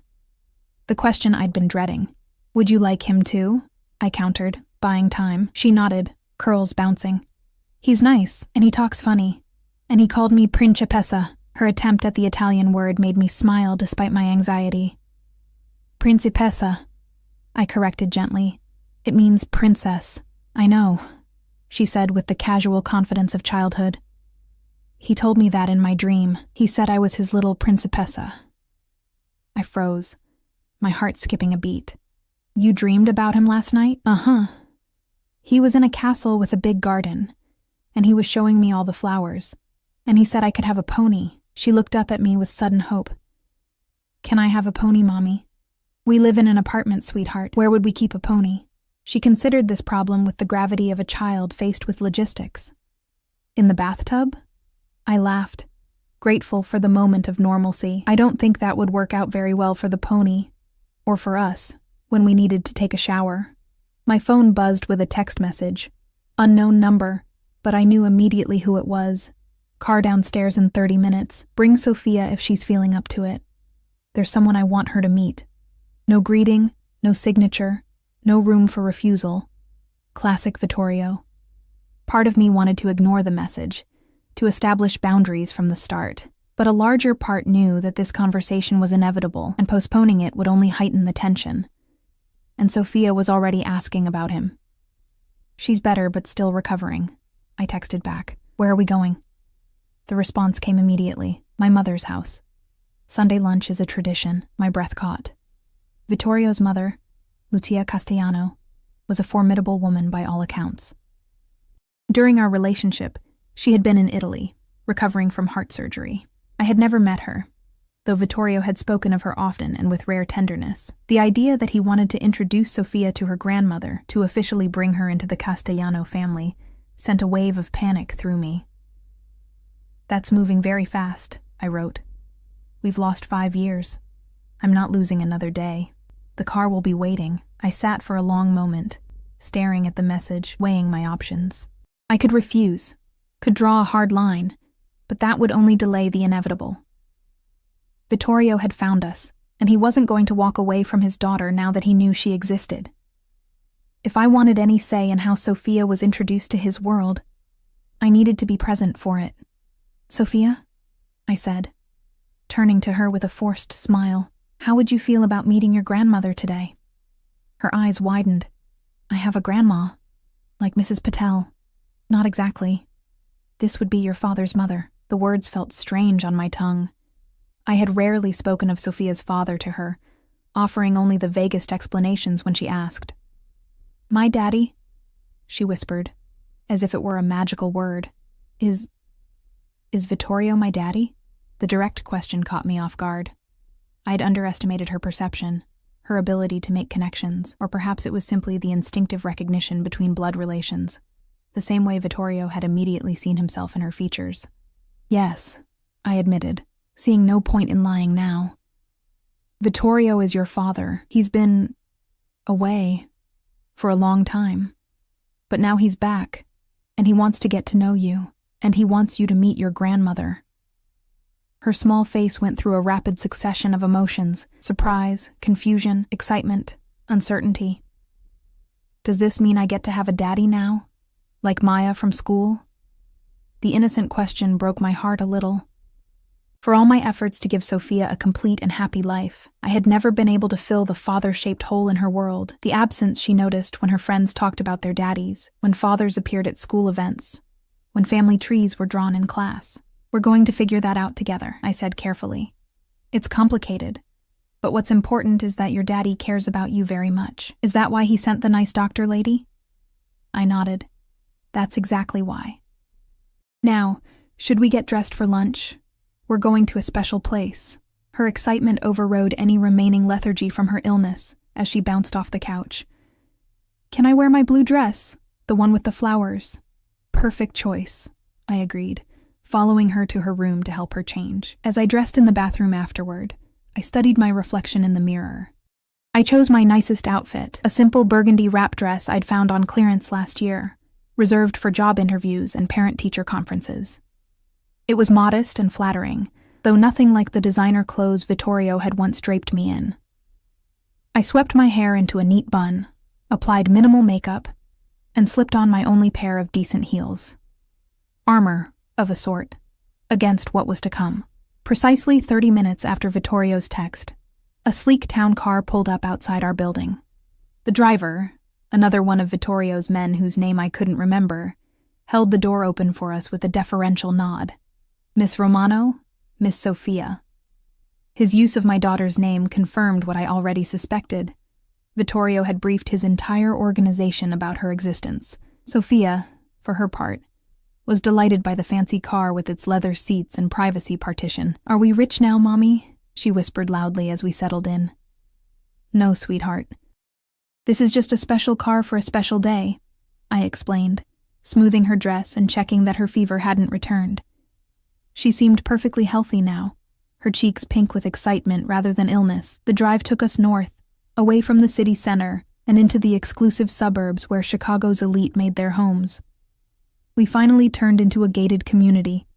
The question I'd been dreading. Would you like him too? I countered, buying time. She nodded, curls bouncing. He's nice, and he talks funny. And he called me principessa. Her attempt at the Italian word made me smile despite my anxiety. Principessa, I corrected gently. It means princess. I know, she said with the casual confidence of childhood. He told me that in my dream. He said I was his little principessa. I froze, my heart skipping a beat. You dreamed about him last night? Uh-huh. He was in a castle with a big garden, and he was showing me all the flowers, and he said I could have a pony. She looked up at me with sudden hope. Can I have a pony, Mommy? We live in an apartment, sweetheart. Where would we keep a pony? She considered this problem with the gravity of a child faced with logistics. In the bathtub? I laughed, grateful for the moment of normalcy. I don't think that would work out very well for the pony, or for us, when we needed to take a shower. My phone buzzed with a text message. Unknown number, but I knew immediately who it was. Car downstairs in 30 minutes. Bring Sophia if she's feeling up to it. There's someone I want her to meet. No greeting, no signature, no room for refusal. Classic Vittorio. Part of me wanted to ignore the message, to establish boundaries from the start, but a larger part knew that this conversation was inevitable and postponing it would only heighten the tension. And Sophia was already asking about him. She's better but still recovering, I texted back. Where are we going? The response came immediately. My mother's house. Sunday lunch is a tradition, my breath caught. Vittorio's mother, Lucia Castellano, was a formidable woman by all accounts. During our relationship, she had been in Italy, recovering from heart surgery. I had never met her, though Vittorio had spoken of her often and with rare tenderness. The idea that he wanted to introduce Sophia to her grandmother to officially bring her into the Castellano family sent a wave of panic through me. That's moving very fast, I wrote. We've lost 5 years. I'm not losing another day. The car will be waiting. I sat for a long moment, staring at the message, weighing my options. I could refuse, could draw a hard line, but that would only delay the inevitable. Vittorio had found us, and he wasn't going to walk away from his daughter now that he knew she existed. If I wanted any say in how Sophia was introduced to his world, I needed to be present for it. Sophia, I said, turning to her with a forced smile. How would you feel about meeting your grandmother today? Her eyes widened. I have a grandma, like Mrs. Patel. Not exactly. This would be your father's mother. The words felt strange on my tongue. I had rarely spoken of Sophia's father to her, offering only the vaguest explanations when she asked. "My daddy," she whispered, as if it were a magical word. Is Vittorio my daddy?" The direct question caught me off guard. I'd underestimated her perception, her ability to make connections, or perhaps it was simply the instinctive recognition between blood relations, the same way Vittorio had immediately seen himself in her features. "Yes," I admitted, seeing no point in lying now. "Vittorio is your father. He's been away for a long time. But now he's back, and he wants to get to know you, and he wants you to meet your grandmother." Her small face went through a rapid succession of emotions: surprise, confusion, excitement, uncertainty. "Does this mean I get to have a daddy now? Like Maya from school?" The innocent question broke my heart a little. For all my efforts to give Sophia a complete and happy life, I had never been able to fill the father-shaped hole in her world, the absence she noticed when her friends talked about their daddies, when fathers appeared at school events, when family trees were drawn in class. "We're going to figure that out together," I said carefully. "It's complicated, but what's important is that your daddy cares about you very much. Is that why he sent the nice doctor lady?" I nodded. "That's exactly why. Now, should we get dressed for lunch? We're going to a special place." Her excitement overrode any remaining lethargy from her illness as she bounced off the couch. "Can I wear my blue dress? The one with the flowers?" "Perfect choice," I agreed, following her to her room to help her change. As I dressed in the bathroom afterward, I studied my reflection in the mirror. I chose my nicest outfit, a simple burgundy wrap dress I'd found on clearance last year, reserved for job interviews and parent-teacher conferences. It was modest and flattering, though nothing like the designer clothes Vittorio had once draped me in. I swept my hair into a neat bun, applied minimal makeup, and slipped on my only pair of decent heels. Armor, of a sort, against what was to come. Precisely 30 minutes after Vittorio's text, a sleek town car pulled up outside our building. The driver, another one of Vittorio's men whose name I couldn't remember, held the door open for us with a deferential nod. "Miss Romano, Miss Sophia." His use of my daughter's name confirmed what I already suspected. Vittorio had briefed his entire organization about her existence. Sophia, for her part, was delighted by the fancy car with its leather seats and privacy partition. "Are we rich now, Mommy?" she whispered loudly as we settled in. "No, sweetheart. This is just a special car for a special day," I explained, smoothing her dress and checking that her fever hadn't returned. She seemed perfectly healthy now, her cheeks pink with excitement rather than illness. The drive took us north, away from the city center, and into the exclusive suburbs where Chicago's elite made their homes. We finally turned into a gated community,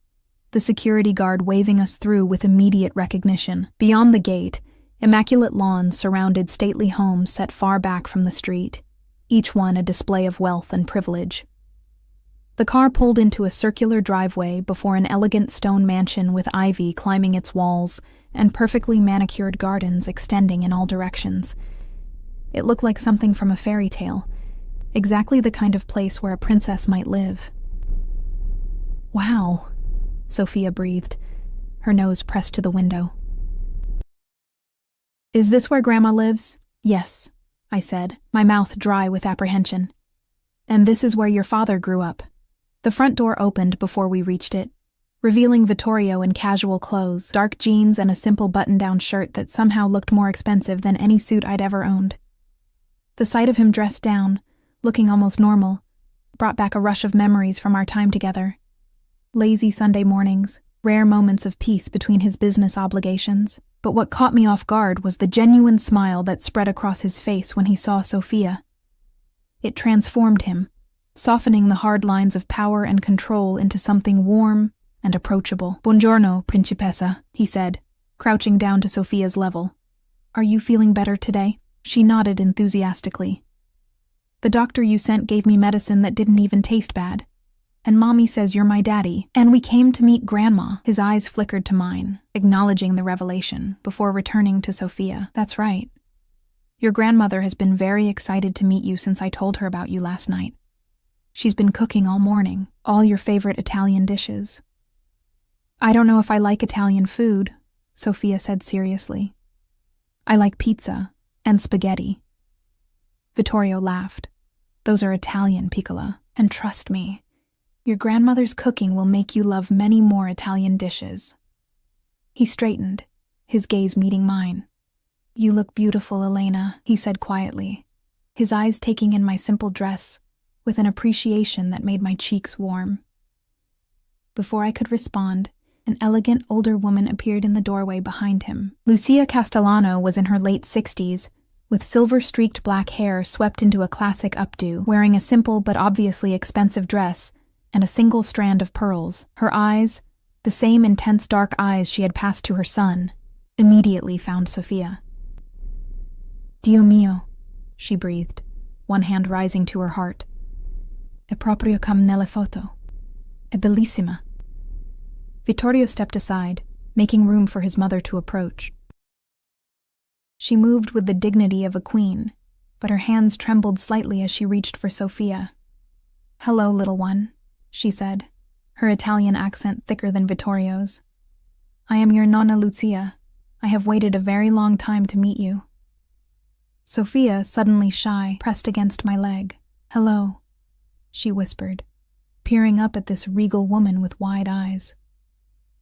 the security guard waving us through with immediate recognition. Beyond the gate, immaculate lawns surrounded stately homes set far back from the street, each one a display of wealth and privilege. The car pulled into a circular driveway before an elegant stone mansion with ivy climbing its walls and perfectly manicured gardens extending in all directions. It looked like something from a fairy tale, exactly the kind of place where a princess might live. "Wow," Sophia breathed, her nose pressed to the window. "Is this where Grandma lives?" "Yes," I said, my mouth dry with apprehension. "And this is where your father grew up." The front door opened before we reached it, revealing Vittorio in casual clothes, dark jeans and a simple button-down shirt that somehow looked more expensive than any suit I'd ever owned. The sight of him dressed down, looking almost normal, brought back a rush of memories from our time together. Lazy Sunday mornings, rare moments of peace between his business obligations. But what caught me off guard was the genuine smile that spread across his face when he saw Sophia. It transformed him, softening the hard lines of power and control into something warm and approachable. "Buongiorno, Principessa," he said, crouching down to Sophia's level. "Are you feeling better today?" She nodded enthusiastically. "The doctor you sent gave me medicine that didn't even taste bad. And Mommy says you're my daddy. And we came to meet Grandma." His eyes flickered to mine, acknowledging the revelation, before returning to Sophia. "That's right. Your grandmother has been very excited to meet you since I told her about you last night. She's been cooking all morning, all your favorite Italian dishes." "I don't know if I like Italian food," Sophia said seriously. I like pizza and spaghetti. Vittorio laughed. Those are Italian, Piccola, and trust me, your grandmother's cooking will make you love many more Italian dishes. He straightened, his gaze meeting mine. You look beautiful, Elena, he said quietly, his eyes taking in my simple dress with an appreciation that made my cheeks warm. Before I could respond, an elegant older woman appeared in the doorway behind him. Lucia Castellano was in her late 60s, with silver-streaked black hair swept into a classic updo, wearing a simple but obviously expensive dress and a single strand of pearls. Her eyes, the same intense dark eyes she had passed to her son, immediately found Sofia. Dio mio, she breathed, one hand rising to her heart. È proprio come nelle foto. È bellissima. Vittorio stepped aside, making room for his mother to approach. She moved with the dignity of a queen, but her hands trembled slightly as she reached for Sofia. Hello, little one, she said, her Italian accent thicker than Vittorio's. I am your Nonna Lucia. I have waited a very long time to meet you. Sofia, suddenly shy, pressed against my leg. Hello, she whispered, peering up at this regal woman with wide eyes.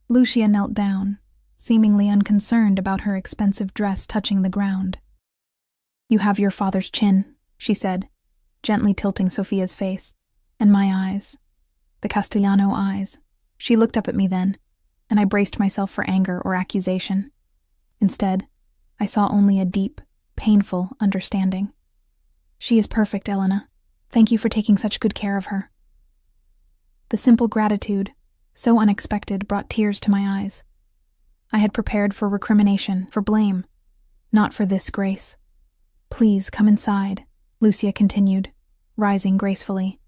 Lucia knelt down, seemingly unconcerned about her expensive dress touching the ground. You have your father's chin, she said, gently tilting Sofia's face, and my eyes. The Castellano eyes. She looked up at me then, and I braced myself for anger or accusation. Instead, I saw only a deep, painful understanding. She is perfect, Elena. Thank you for taking such good care of her. The simple gratitude, so unexpected, brought tears to my eyes. I had prepared for recrimination, for blame, not for this grace. Please come inside, Lucia continued, rising gracefully.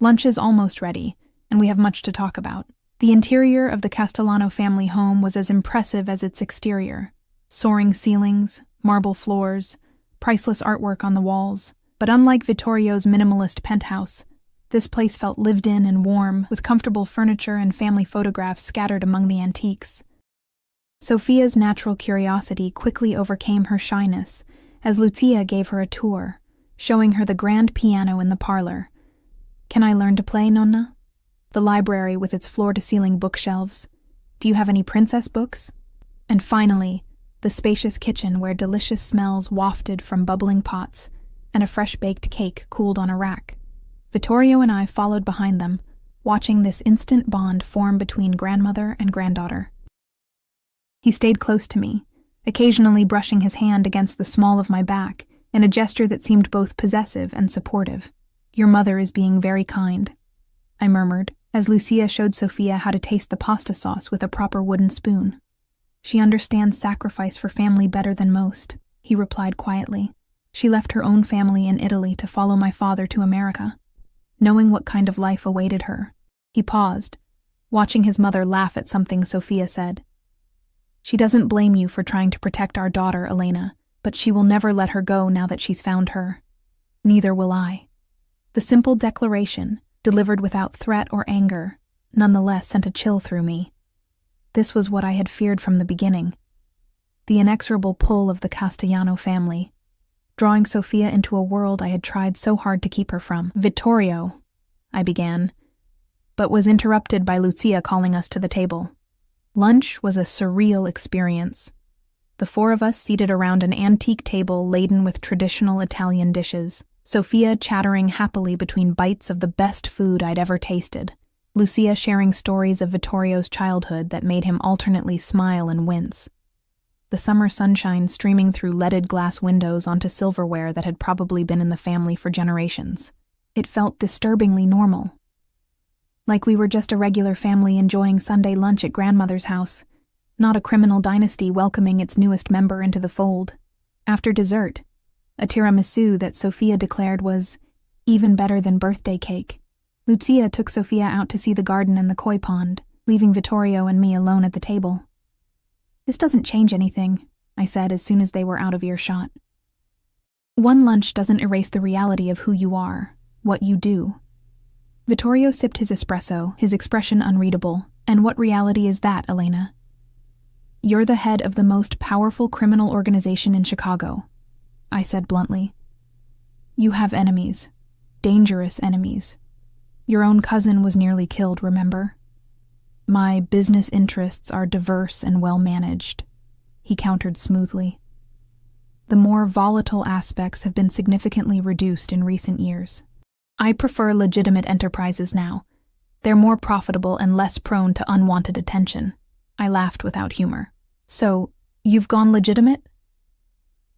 Lunch is almost ready, and we have much to talk about. The interior of the Castellano family home was as impressive as its exterior. Soaring ceilings, marble floors, priceless artwork on the walls. But unlike Vittorio's minimalist penthouse, this place felt lived in and warm, with comfortable furniture and family photographs scattered among the antiques. Sofia's natural curiosity quickly overcame her shyness as Lucia gave her a tour, showing her the grand piano in the parlor. Can I learn to play, Nonna? The library with its floor-to-ceiling bookshelves. Do you have any princess books? And finally, the spacious kitchen where delicious smells wafted from bubbling pots and a fresh-baked cake cooled on a rack. Vittorio and I followed behind them, watching this instant bond form between grandmother and granddaughter. He stayed close to me, occasionally brushing his hand against the small of my back in a gesture that seemed both possessive and supportive. Your mother is being very kind, I murmured, as Lucia showed Sofia how to taste the pasta sauce with a proper wooden spoon. She understands sacrifice for family better than most, he replied quietly. She left her own family in Italy to follow my father to America, knowing what kind of life awaited her. He paused, watching his mother laugh at something Sofia said. She doesn't blame you for trying to protect our daughter, Elena, but she will never let her go now that she's found her. Neither will I. The simple declaration, delivered without threat or anger, nonetheless sent a chill through me. This was what I had feared from the beginning. The inexorable pull of the Castellano family, drawing Sofia into a world I had tried so hard to keep her from. Vittorio, I began, but was interrupted by Lucia calling us to the table. Lunch was a surreal experience. The four of us seated around an antique table laden with traditional Italian dishes, Sofia chattering happily between bites of the best food I'd ever tasted, Lucia sharing stories of Vittorio's childhood that made him alternately smile and wince. The summer sunshine streaming through leaded glass windows onto silverware that had probably been in the family for generations. It felt disturbingly normal. Like we were just a regular family enjoying Sunday lunch at grandmother's house, not a criminal dynasty welcoming its newest member into the fold. After dessert, a tiramisu that Sofia declared was even better than birthday cake, Lucia took Sofia out to see the garden and the koi pond, leaving Vittorio and me alone at the table. This doesn't change anything, I said as soon as they were out of earshot. One lunch doesn't erase the reality of who you are, what you do. Vittorio sipped his espresso, his expression unreadable. And what reality is that, Elena? you're the head of the most powerful criminal organization in Chicago, I said bluntly. You have enemies, dangerous enemies. Your own cousin was nearly killed, remember? My business interests are diverse and well-managed, he countered smoothly. The more volatile aspects have been significantly reduced in recent years. I prefer legitimate enterprises now. They're more profitable and less prone to unwanted attention. I laughed without humor. So, you've gone legitimate?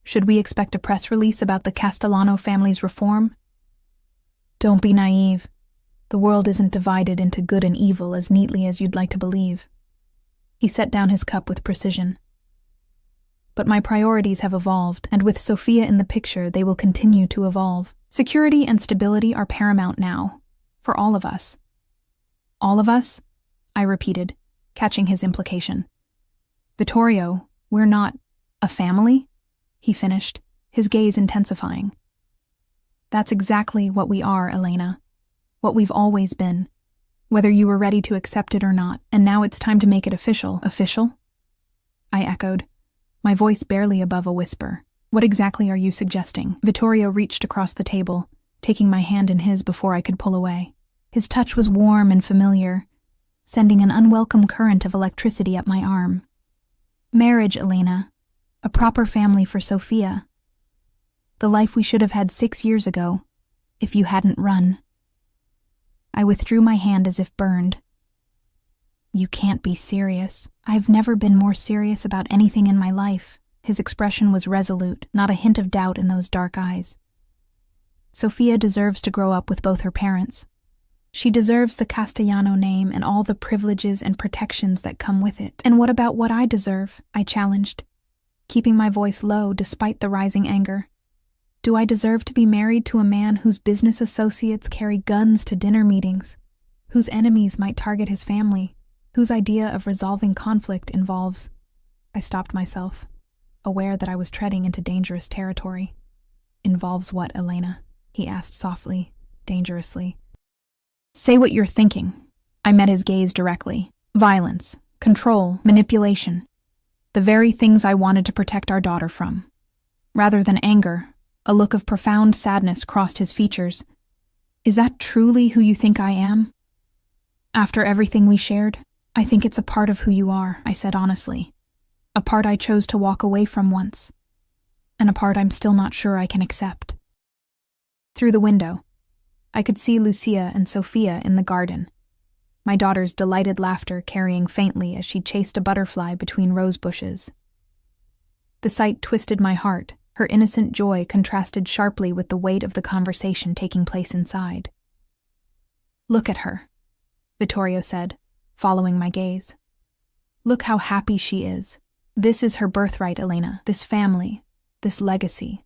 Should we expect a press release about the Castellano family's reform? Don't be naive. The world isn't divided into good and evil as neatly as you'd like to believe. He set down his cup with precision. But my priorities have evolved, and with Sophia in the picture, they will continue to evolve. Security and stability are paramount now, for all of us. All of us? I repeated, catching his implication. Vittorio, we're not a family? He finished, his gaze intensifying. That's exactly what we are, Elena. What we've always been. Whether you were ready to accept it or not, and now it's time to make it official. Official? I echoed, my voice barely above a whisper. What exactly are you suggesting? Vittorio reached across the table, taking my hand in his before I could pull away. His touch was warm and familiar, sending an unwelcome current of electricity up my arm. Marriage, Elena. A proper family for Sophia. The life we should have had 6 years ago, if you hadn't run. I withdrew my hand as if burned. You can't be serious. I've never been more serious about anything in my life. His expression was resolute, not a hint of doubt in those dark eyes. Sophia deserves to grow up with both her parents. She deserves the Castellano name and all the privileges and protections that come with it. And what about what I deserve? I challenged, keeping my voice low despite the rising anger. Do I deserve to be married to a man whose business associates carry guns to dinner meetings, whose enemies might target his family, whose idea of resolving conflict involves... I stopped myself, aware that I was treading into dangerous territory. Involves what, Elena? He asked softly, dangerously. Say what you're thinking. I met his gaze directly. Violence, control, manipulation. The very things I wanted to protect our daughter from. Rather than anger, a look of profound sadness crossed his features. Is that truly who you think I am? After everything we shared, I think it's a part of who you are, I said honestly. A part I chose to walk away from once. And a part I'm still not sure I can accept. Through the window, I could see Lucia and Sophia in the garden, my daughter's delighted laughter carrying faintly as she chased a butterfly between rose bushes. The sight twisted my heart. Her innocent joy contrasted sharply with the weight of the conversation taking place inside. Look at her, Vittorio said, following my gaze. Look how happy she is. This is her birthright, Elena, this family, this legacy.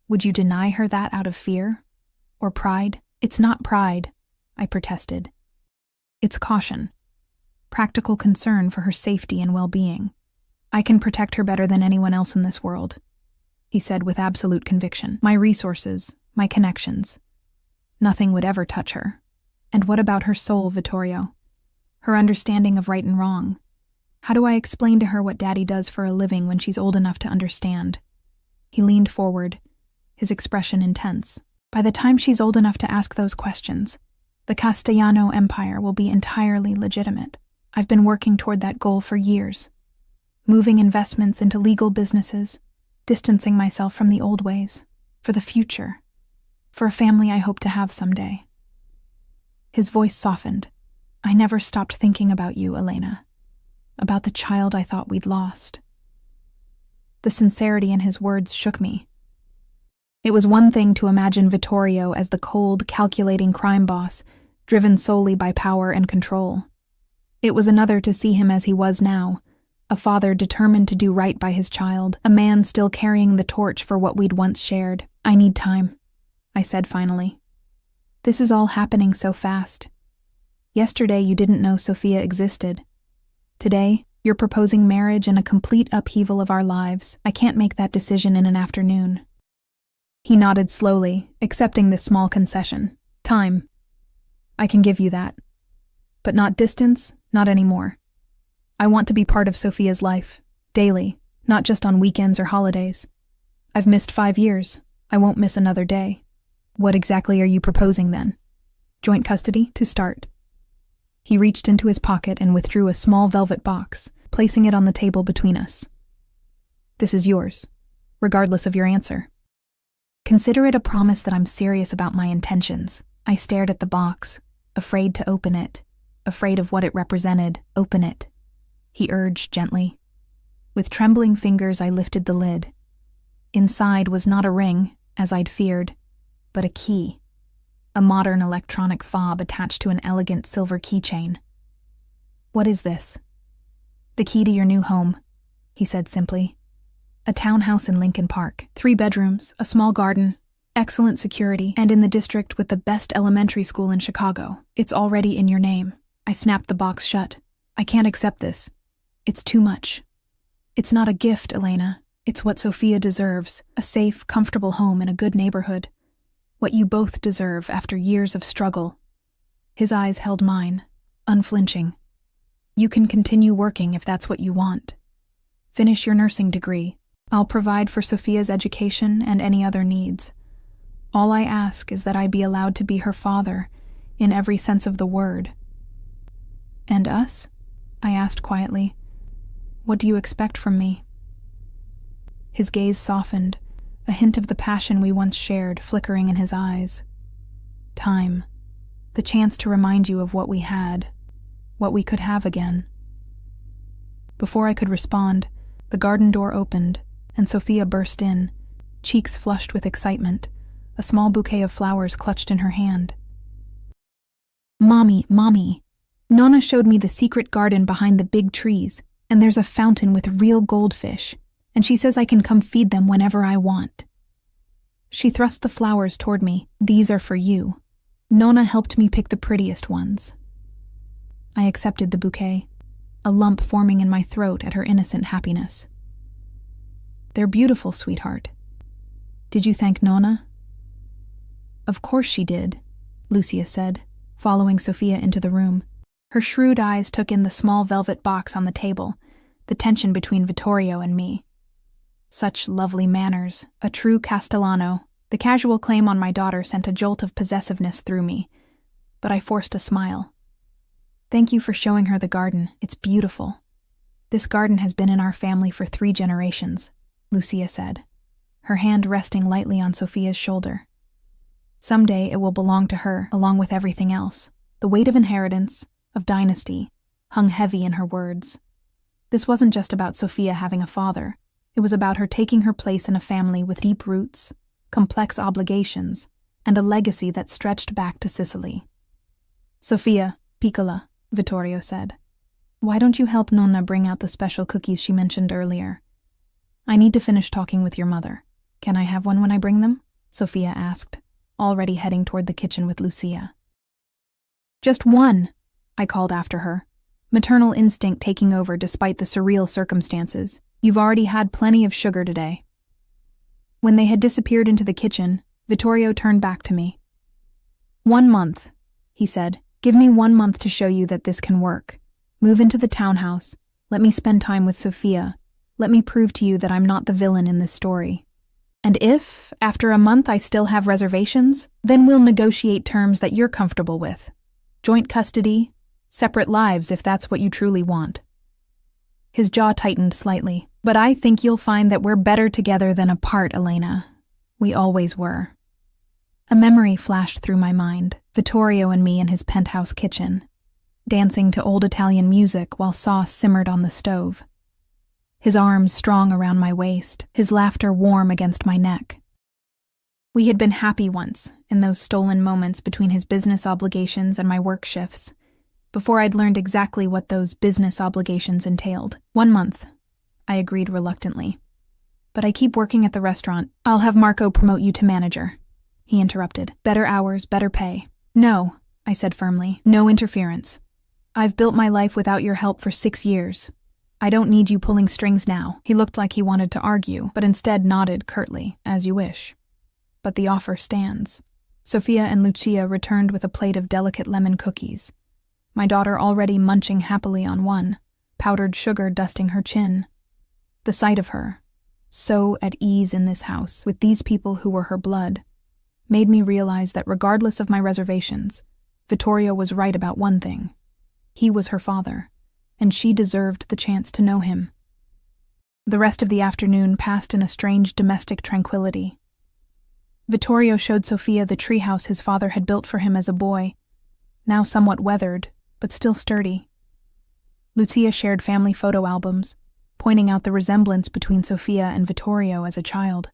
Would you deny her that out of fear? Or pride? It's not pride, I protested. It's caution. Practical concern for her safety and well-being. I can protect her better than anyone else in this world, he said with absolute conviction. My resources, my connections. Nothing would ever touch her. And what about her soul, Vittorio? Her understanding of right and wrong. How do I explain to her what Daddy does for a living when she's old enough to understand? He leaned forward, his expression intense. By the time she's old enough to ask those questions, the Castellano Empire will be entirely legitimate. I've been working toward that goal for years. Moving investments into legal businesses, distancing myself from the old ways, for the future, for a family I hope to have someday. His voice softened. I never stopped thinking about you, Elena. About the child I thought we'd lost. The sincerity in his words shook me. It was one thing to imagine Vittorio as the cold, calculating crime boss, driven solely by power and control. It was another to see him as he was now, a father determined to do right by his child, a man still carrying the torch for what we'd once shared. I need time, I said finally. This is all happening so fast. Yesterday you didn't know Sophia existed. Today, you're proposing marriage and a complete upheaval of our lives. I can't make that decision in an afternoon. He nodded slowly, accepting this small concession. Time. I can give you that. But not distance, not anymore. I want to be part of Sophia's life, daily, not just on weekends or holidays. I've missed 5 years. I won't miss another day. What exactly are you proposing then? Joint custody, to start. He reached into his pocket and withdrew a small velvet box, placing it on the table between us. This is yours, regardless of your answer. Consider it a promise that I'm serious about my intentions. I stared at the box, afraid to open it, afraid of what it represented. Open it, he urged gently. With trembling fingers, I lifted the lid. Inside was not a ring, as I'd feared, but a key. A modern electronic fob attached to an elegant silver keychain. What is this? The key to your new home, he said simply. A townhouse in Lincoln Park, 3 bedrooms, a small garden, excellent security, and in the district with the best elementary school in Chicago. It's already in your name. I snapped the box shut. I can't accept this. It's too much. It's not a gift, Elena. It's what Sophia deserves, a safe, comfortable home in a good neighborhood. What you both deserve after years of struggle. His eyes held mine, unflinching. You can continue working if that's what you want. Finish your nursing degree. I'll provide for Sophia's education and any other needs. All I ask is that I be allowed to be her father, in every sense of the word. And us? I asked quietly. What do you expect from me? His gaze softened, a hint of the passion we once shared flickering in his eyes. Time. The chance to remind you of what we had, what we could have again. Before I could respond, the garden door opened, and Sophia burst in, cheeks flushed with excitement, a small bouquet of flowers clutched in her hand. Mommy, Nonna showed me the secret garden behind the big trees, and there's a fountain with real goldfish, and she says I can come feed them whenever I want. She thrust the flowers toward me. These are for you. Nonna helped me pick the prettiest ones. I accepted the bouquet, a lump forming in my throat at her innocent happiness. They're beautiful, sweetheart. Did you thank Nonna? Of course she did, Lucia said, following Sophia into the room. Her shrewd eyes took in the small velvet box on the table, the tension between Vittorio and me. Such lovely manners, a true Castellano. The casual claim on my daughter sent a jolt of possessiveness through me, but I forced a smile. Thank you for showing her the garden. It's beautiful. This garden has been in our family for 3 generations, Lucia said, her hand resting lightly on Sophia's shoulder. Someday it will belong to her, along with everything else. The weight of inheritance, of dynasty, hung heavy in her words. This wasn't just about Sophia having a father. It was about her taking her place in a family with deep roots, complex obligations, and a legacy that stretched back to Sicily. Sophia, piccola, Vittorio said. Why don't you help Nonna bring out the special cookies she mentioned earlier? I need to finish talking with your mother. Can I have one when I bring them? Sophia asked, already heading toward the kitchen with Lucia. Just one, I called after her, maternal instinct taking over despite the surreal circumstances. You've already had plenty of sugar today. When they had disappeared into the kitchen, Vittorio turned back to me. 1 month, he said. Give me 1 month to show you that this can work. Move into the townhouse. Let me spend time with Sophia. Let me prove to you that I'm not the villain in this story. And if, after a month, I still have reservations, then we'll negotiate terms that you're comfortable with. Joint custody, separate lives if that's what you truly want. His jaw tightened slightly. But I think you'll find that we're better together than apart, Elena. We always were. A memory flashed through my mind, Vittorio and me in his penthouse kitchen, dancing to old Italian music while sauce simmered on the stove. His arms strong around my waist, his laughter warm against my neck. We had been happy once, in those stolen moments between his business obligations and my work shifts, before I'd learned exactly what those business obligations entailed. 1 month. I agreed reluctantly. But I keep working at the restaurant. I'll have Marco promote you to manager. He interrupted. Better hours, better pay. No, I said firmly. No interference. I've built my life without your help for 6 years. I don't need you pulling strings now. He looked like he wanted to argue, but instead nodded curtly, as you wish. But the offer stands. Sophia and Lucia returned with a plate of delicate lemon cookies, my daughter already munching happily on one, powdered sugar dusting her chin. The sight of her, so at ease in this house, with these people who were her blood, made me realize that regardless of my reservations, Vittorio was right about one thing. He was her father, and she deserved the chance to know him. The rest of the afternoon passed in a strange domestic tranquility. Vittorio showed Sofia the treehouse his father had built for him as a boy, now somewhat weathered, but still sturdy. Lucia shared family photo albums, pointing out the resemblance between Sofia and Vittorio as a child.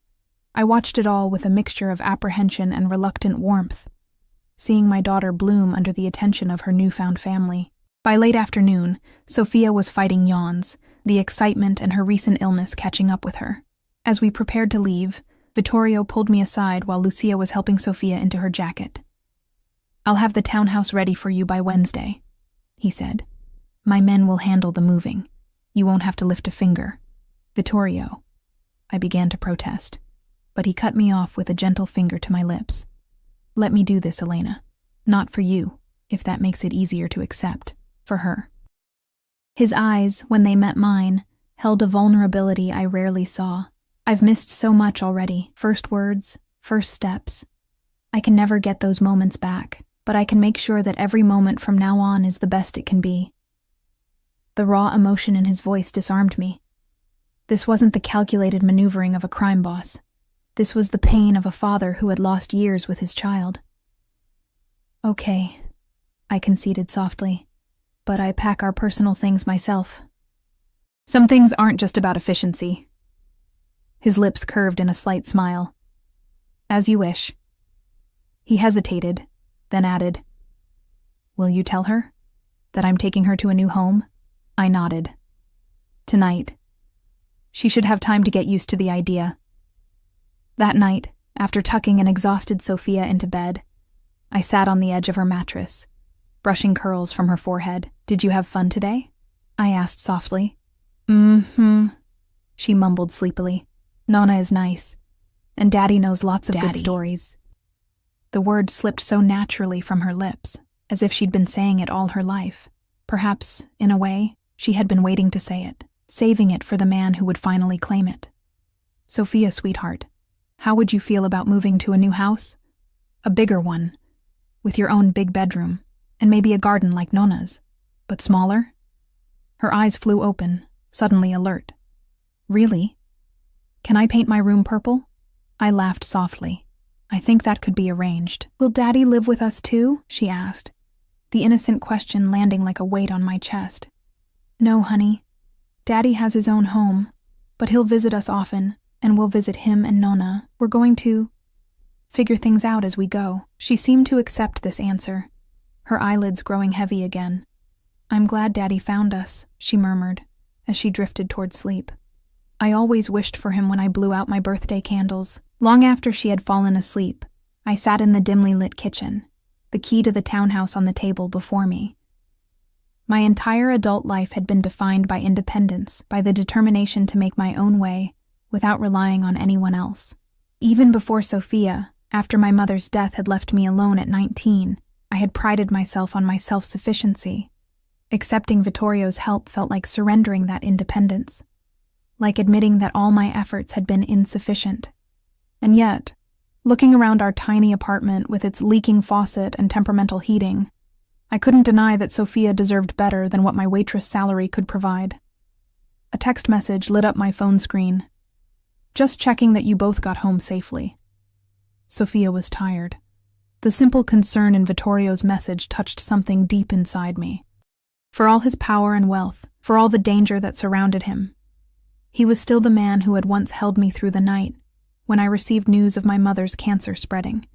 I watched it all with a mixture of apprehension and reluctant warmth, seeing my daughter bloom under the attention of her newfound family. By late afternoon, Sofia was fighting yawns, the excitement and her recent illness catching up with her. As we prepared to leave, Vittorio pulled me aside while Lucia was helping Sofia into her jacket. "I'll have the townhouse ready for you by Wednesday," he said. "My men will handle the moving. You won't have to lift a finger." "Vittorio," I began to protest, but he cut me off with a gentle finger to my lips. "Let me do this, Elena. Not for you, if that makes it easier to accept. For her." His eyes, when they met mine, held a vulnerability I rarely saw. I've missed so much already. First words, first steps. I can never get those moments back, but I can make sure that every moment from now on is the best it can be. The raw emotion in his voice disarmed me. This wasn't the calculated maneuvering of a crime boss. This was the pain of a father who had lost years with his child. "Okay," I conceded softly, "but I pack our personal things myself." "Some things aren't just about efficiency." His lips curved in a slight smile. "As you wish." He hesitated, then added, "Will you tell her that I'm taking her to a new home?" I nodded. "Tonight. She should have time to get used to the idea." That night, after tucking an exhausted Sofia into bed, I sat on the edge of her mattress, brushing curls from her forehead. "Did you have fun today?" I asked softly. "Mm-hmm," she mumbled sleepily. "Nonna is nice, and Daddy knows lots of good stories." The word slipped so naturally from her lips, as if she'd been saying it all her life. Perhaps, in a way, she had been waiting to say it, saving it for the man who would finally claim it. "Sofia, sweetheart, how would you feel about moving to a new house? A bigger one, with your own big bedroom, and maybe a garden like Nonna's, but smaller?" Her eyes flew open, suddenly alert. "Really? Can I paint my room purple?" I laughed softly. "I think that could be arranged." "Will Daddy live with us too?" she asked, the innocent question landing like a weight on my chest. "No, honey. Daddy has his own home, but he'll visit us often, and we'll visit him and Nonna. We're going to figure things out as we go." She seemed to accept this answer, her eyelids growing heavy again. "I'm glad Daddy found us," she murmured, as she drifted toward sleep. I always wished for him when I blew out my birthday candles. Long after she had fallen asleep, I sat in the dimly lit kitchen, the key to the townhouse on the table before me. My entire adult life had been defined by independence, by the determination to make my own way, without relying on anyone else. Even before Sofia, after my mother's death had left me alone at 19, I had prided myself on my self-sufficiency. Accepting Vittorio's help felt like surrendering that independence, like admitting that all my efforts had been insufficient. And yet, looking around our tiny apartment with its leaking faucet and temperamental heating, I couldn't deny that Sofia deserved better than what my waitress salary could provide. A text message lit up my phone screen. "Just checking that you both got home safely." Sofia was tired. The simple concern in Vittorio's message touched something deep inside me. For all his power and wealth, for all the danger that surrounded him, he was still the man who had once held me through the night when I received news of my mother's cancer spreading,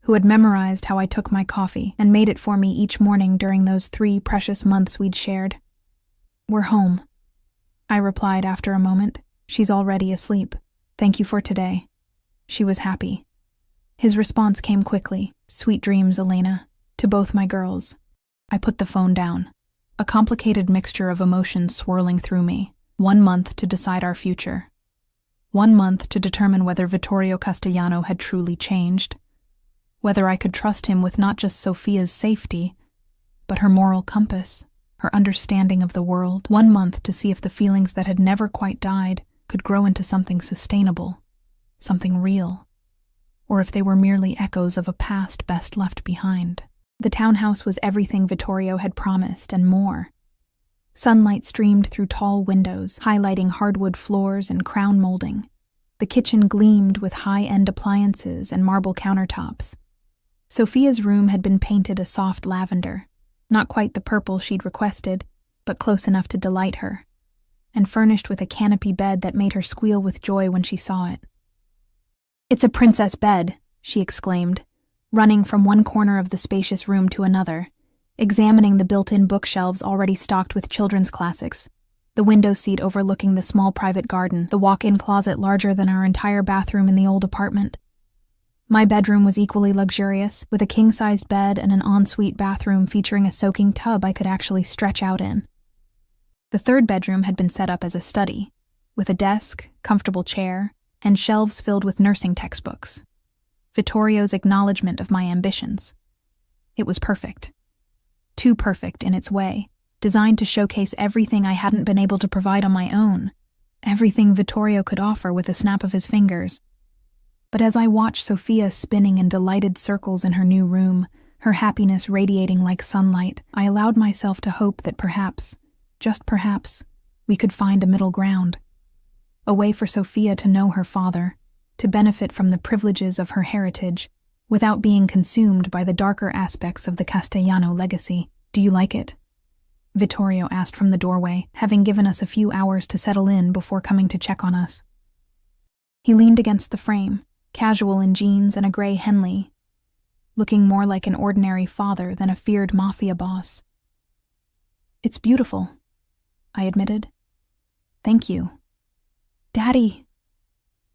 who had memorized how I took my coffee and made it for me each morning during those 3 precious months we'd shared. "We're home," I replied after a moment. "She's already asleep. Thank you for today." She was happy. His response came quickly. "Sweet dreams, Elena, to both my girls." I put the phone down, a complicated mixture of emotions swirling through me. 1 month to decide our future. 1 month to determine whether Vittorio Castellano had truly changed, whether I could trust him with not just Sofia's safety, but her moral compass, her understanding of the world. 1 month to see if the feelings that had never quite died could grow into something sustainable, something real, or if they were merely echoes of a past best left behind. The townhouse was everything Vittorio had promised and more. Sunlight streamed through tall windows, highlighting hardwood floors and crown molding. The kitchen gleamed with high-end appliances and marble countertops. Sophia's room had been painted a soft lavender, not quite the purple she'd requested, but close enough to delight her, and furnished with a canopy bed that made her squeal with joy when she saw it. "It's a princess bed," she exclaimed, running from one corner of the spacious room to another, examining the built-in bookshelves already stocked with children's classics, the window seat overlooking the small private garden, the walk-in closet larger than our entire bathroom in the old apartment. My bedroom was equally luxurious, with a king-sized bed and an ensuite bathroom featuring a soaking tub I could actually stretch out in. The third bedroom had been set up as a study, with a desk, comfortable chair, and shelves filled with nursing textbooks. Vittorio's acknowledgement of my ambitions. It was perfect. Too perfect in its way, designed to showcase everything I hadn't been able to provide on my own, everything Vittorio could offer with a snap of his fingers. But as I watched Sophia spinning in delighted circles in her new room, her happiness radiating like sunlight, I allowed myself to hope that perhaps, just perhaps, we could find a middle ground. A way for Sophia to know her father, to benefit from the privileges of her heritage, without being consumed by the darker aspects of the Castellano legacy. "Do you like it?" Vittorio asked from the doorway, having given us a few hours to settle in before coming to check on us. He leaned against the frame, casual in jeans and a gray Henley, looking more like an ordinary father than a feared Mafia boss. "It's beautiful," I admitted. "Thank you." "Daddy!"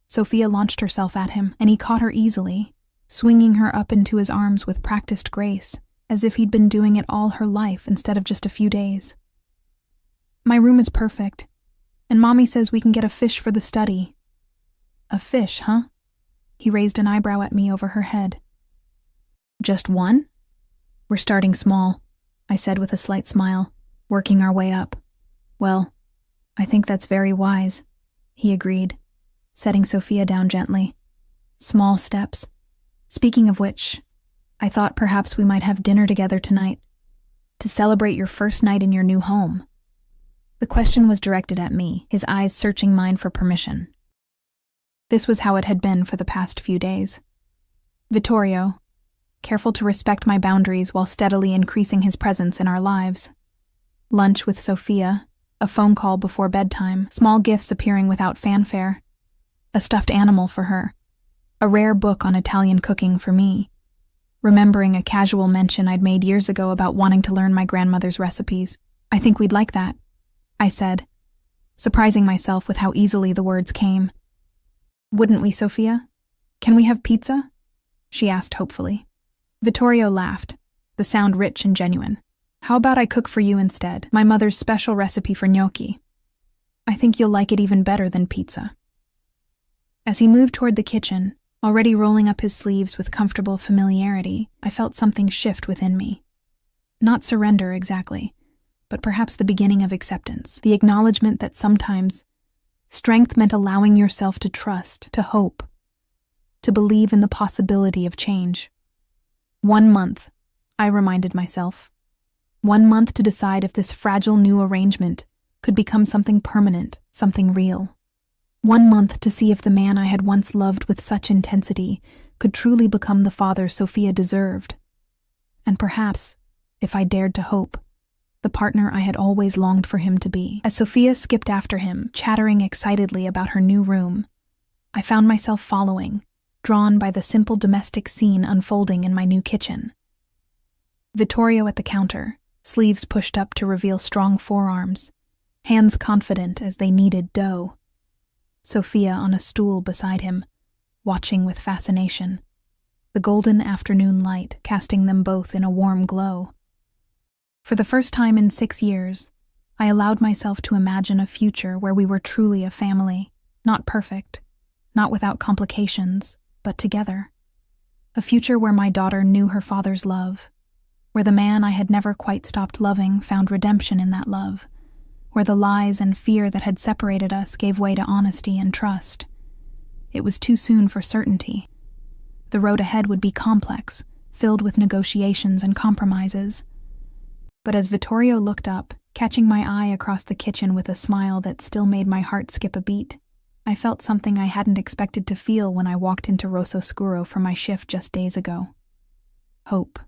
Sophia launched herself at him, and he caught her easily, swinging her up into his arms with practiced grace, as if he'd been doing it all her life instead of just a few days. "My room is perfect, and Mommy says we can get a fish for the study." "A fish, huh?" He raised an eyebrow at me over her head. "Just one?" "We're starting small," I said with a slight smile, "working our way up." "Well, I think that's very wise," he agreed, setting Sophia down gently. "Small steps. Speaking of which, I thought perhaps we might have dinner together tonight, to celebrate your first night in your new home." The question was directed at me, his eyes searching mine for permission. This was how it had been for the past few days. Vittorio, careful to respect my boundaries while steadily increasing his presence in our lives. Lunch with Sophia, a phone call before bedtime, small gifts appearing without fanfare, a stuffed animal for her, a rare book on Italian cooking for me, remembering a casual mention I'd made years ago about wanting to learn my grandmother's recipes. "I think we'd like that," I said, surprising myself with how easily the words came. "Wouldn't we, Sophia? Can we have pizza?" she asked hopefully. Vittorio laughed, the sound rich and genuine. "How about I cook for you instead, my mother's special recipe for gnocchi? I think you'll like it even better than pizza." As he moved toward the kitchen, already rolling up his sleeves with comfortable familiarity, I felt something shift within me. Not surrender exactly, but perhaps the beginning of acceptance, the acknowledgement that sometimes strength meant allowing yourself to trust, to hope, to believe in the possibility of change. 1 month, I reminded myself. 1 month to decide if this fragile new arrangement could become something permanent, something real. 1 month to see if the man I had once loved with such intensity could truly become the father Sophia deserved. And perhaps, if I dared to hope, the partner I had always longed for him to be. As Sophia skipped after him, chattering excitedly about her new room, I found myself following, drawn by the simple domestic scene unfolding in my new kitchen. Vittorio at the counter, sleeves pushed up to reveal strong forearms, hands confident as they kneaded dough. Sophia on a stool beside him, watching with fascination, the golden afternoon light casting them both in a warm glow. For the first time in 6 years, I allowed myself to imagine a future where we were truly a family, not perfect, not without complications, but together. A future where my daughter knew her father's love, where the man I had never quite stopped loving found redemption in that love, where the lies and fear that had separated us gave way to honesty and trust. It was too soon for certainty. The road ahead would be complex, filled with negotiations and compromises. But as Vittorio looked up, catching my eye across the kitchen with a smile that still made my heart skip a beat, I felt something I hadn't expected to feel when I walked into Rosso Scuro for my shift just days ago. Hope.